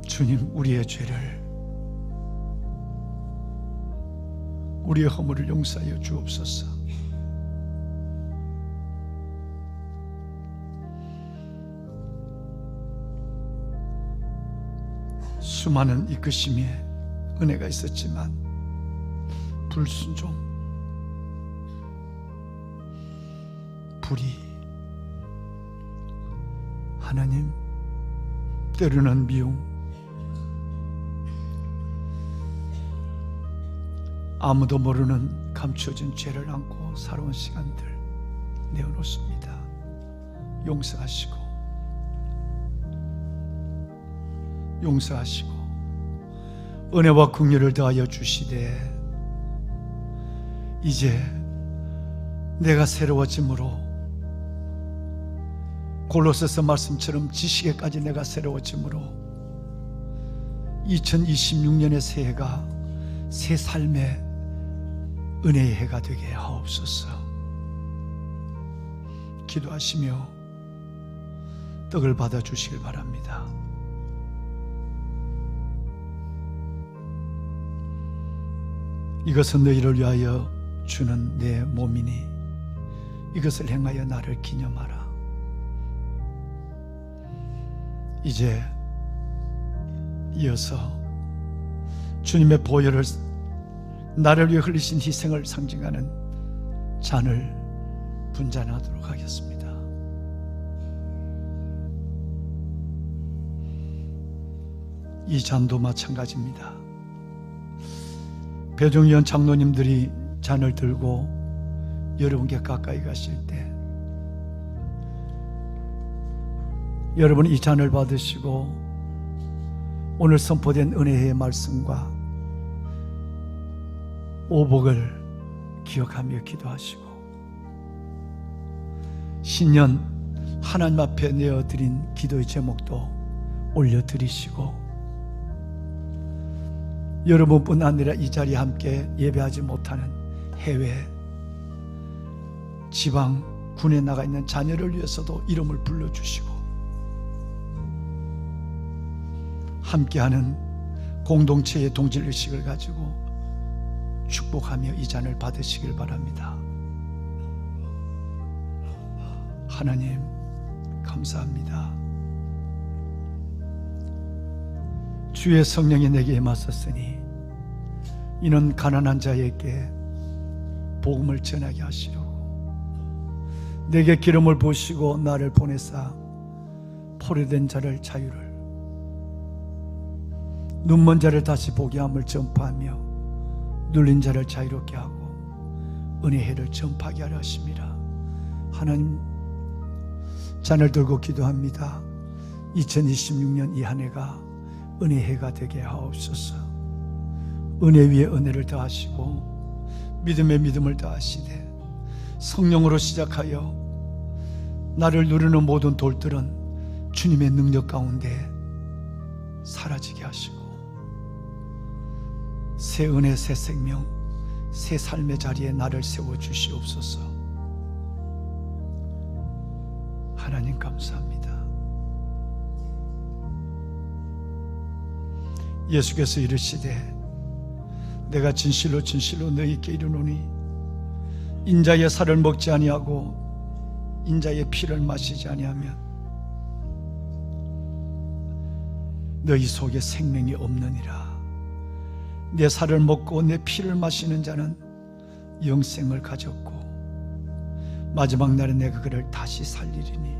[SPEAKER 2] 주님, 우리의 죄를, 우리의 허물을 용서하여 주옵소서. 수많은 이끄심에 은혜가 있었지만 불순종, 불의, 하나님, 때로는 미움, 아무도 모르는 감추어진 죄를 안고 살아온 시간들 내어놓습니다. 용서하시고 은혜와 긍휼을 더하여 주시되 이제 내가 새로워짐으로, 골로새서 말씀처럼 지식에까지 내가 새로워짐으로 2026년의 새해가 새 삶의 은혜의 해가 되게 하옵소서. 기도하시며 떡을 받아 주시길 바랍니다. 이것은 너희를 위하여 주는 내 몸이니 이것을 행하여 나를 기념하라. 이제 이어서 주님의 보혈을, 나를 위해 흘리신 희생을 상징하는 잔을 분잔하도록 하겠습니다. 이 잔도 마찬가지입니다. 배종위원 장로님들이 잔을 들고 여러분께 가까이 가실 때 여러분 이 잔을 받으시고 오늘 선포된 은혜의 말씀과 오복을 기억하며 기도하시고 신년 하나님 앞에 내어드린 기도의 제목도 올려드리시고 여러분뿐 아니라 이 자리에 함께 예배하지 못하는 해외 지방 군에 나가 있는 자녀를 위해서도 이름을 불러주시고 함께하는 공동체의 동질의식을 가지고 축복하며 이 잔을 받으시길 바랍니다. 하나님 감사합니다. 주의 성령이 내게 임하셨으니 이는 가난한 자에게 복음을 전하게 하시려고 내게 기름을 부으시고 나를 보내사 포로된 자를 자유를 눈먼 자를 다시 보게 함을 전파하며 눌린 자를 자유롭게 하고 은혜의 해를 전파하게 하려 하심이라. 하나님 잔을 들고 기도합니다. 2026년 이 한 해가 은혜의 해가 되게 하옵소서. 은혜 위에 은혜를 더하시고 믿음에 믿음을 더하시되 성령으로 시작하여 나를 누르는 모든 돌들은 주님의 능력 가운데 사라지게 하시고 새 은혜, 새 생명, 새 삶의 자리에 나를 세워주시옵소서. 하나님 감사합니다. 예수께서 이르시되 내가 진실로 진실로 너희에게 이르노니 인자의 살을 먹지 아니하고 인자의 피를 마시지 아니하면 너희 속에 생명이 없느니라. 내 살을 먹고 내 피를 마시는 자는 영생을 가졌고 마지막 날에 내가 그를 다시 살리리니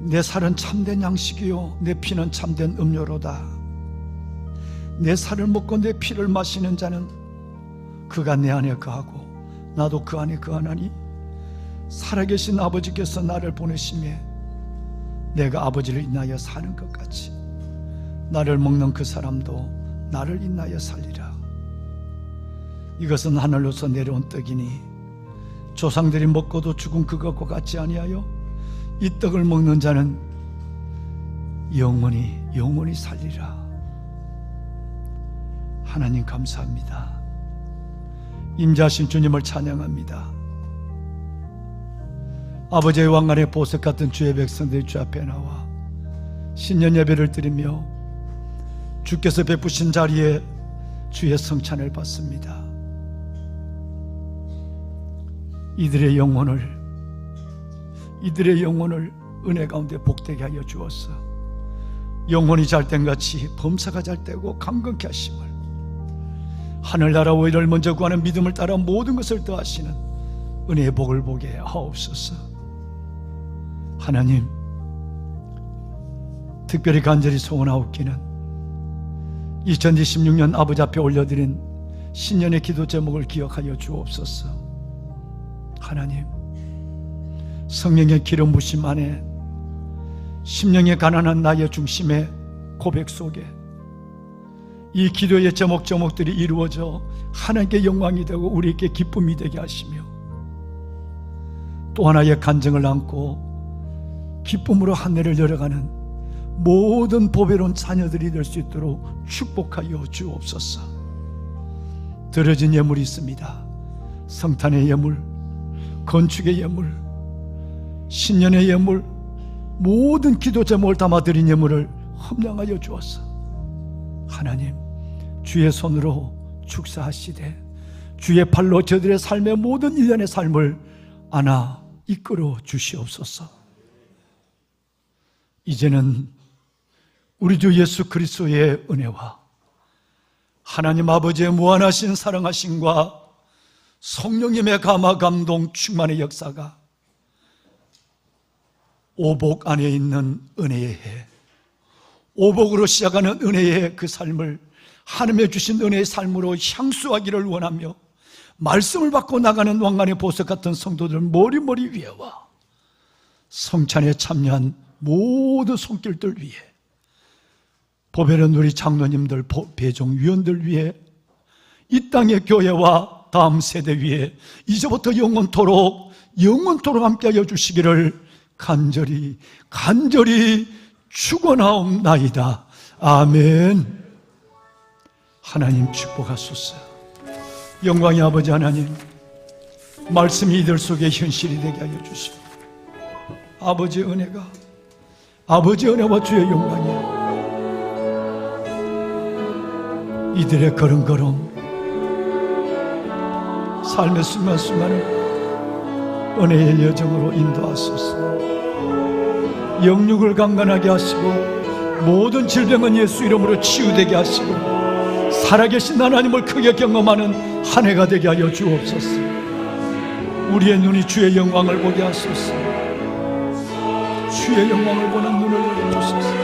[SPEAKER 2] 내 살은 참된 양식이요 내 피는 참된 음료로다. 내 살을 먹고 내 피를 마시는 자는 그가 내 안에 거하고 나도 그 안에 거하나니 살아계신 아버지께서 나를 보내심에 내가 아버지를 인하여 사는 것 같이 나를 먹는 그 사람도 나를 인하여 살리라. 이것은 하늘로서 내려온 떡이니 조상들이 먹고도 죽은 그것과 같지 아니하여 이 떡을 먹는 자는 영원히 살리라. 하나님 감사합니다. 임자하신 주님을 찬양합니다. 아버지의 왕관의 보석 같은 주의 백성들이 주 앞에 나와 신년 예배를 드리며 주께서 베푸신 자리에 주의 성찬을 받습니다. 이들의 영혼을 은혜 가운데 복되게 하여 주었어. 영혼이 잘된 같이 범사가 잘되고 강건케 하심을 하늘나라 의를 먼저 구하는 믿음을 따라 모든 것을 더하시는 은혜의 복을 보게 하옵소서. 하나님 특별히 간절히 소원하옵기는 2026년 아버지 앞에 올려드린 신년의 기도 제목을 기억하여 주옵소서. 하나님 성령의 기름 부심 안에 심령의 가난한 나의 중심의 고백 속에 이 기도의 제목들이 이루어져 하나님께 영광이 되고 우리에게 기쁨이 되게 하시며 또 하나의 간증을 안고 기쁨으로 한 해를 열어가는 모든 보배로운 자녀들이 될 수 있도록 축복하여 주옵소서. 드려진 예물이 있습니다. 성탄의 예물, 건축의 예물, 신년의 예물, 모든 기도 제목을 담아드린 예물을 험량하여 주었어. 하나님, 주의 손으로 축사하시되 주의 팔로 저들의 삶의 모든 일련의 삶을 안아 이끌어 주시옵소서. 이제는 우리 주 예수 그리스도의 은혜와 하나님 아버지의 무한하신 사랑하심과 성령님의 감화 감동 충만의 역사가 오복 안에 있는 은혜의 해, 오복으로 시작하는 은혜의 해, 그 삶을 하나님의 주신 은혜의 삶으로 향수하기를 원하며 말씀을 받고 나가는 왕관의 보석 같은 성도들 머리머리 위에와 성찬에 참여한 모든 손길들 위에, 보배는 우리 장로님들, 배종위원들 위에, 이 땅의 교회와 다음 세대 위에 이제부터 영원토록 함께하여 주시기를 간절히 축원하옵나이다. 아멘. 하나님 축복하소서. 영광의 아버지 하나님, 말씀이 이들 속에 현실이 되게 하여 주시고, 아버지의 은혜와 주의 영광이 이들의 걸음걸음, 삶의 순간순간을 은혜의 여정으로 인도하소서. 영육을 강건하게 하시고 모든 질병은 예수 이름으로 치유되게 하시고 살아계신 하나님을 크게 경험하는 한 해가 되게 하여 주옵소서. 우리의 눈이 주의 영광을 보게 하소서. 주의 영광을 보는 눈을 열어주소서.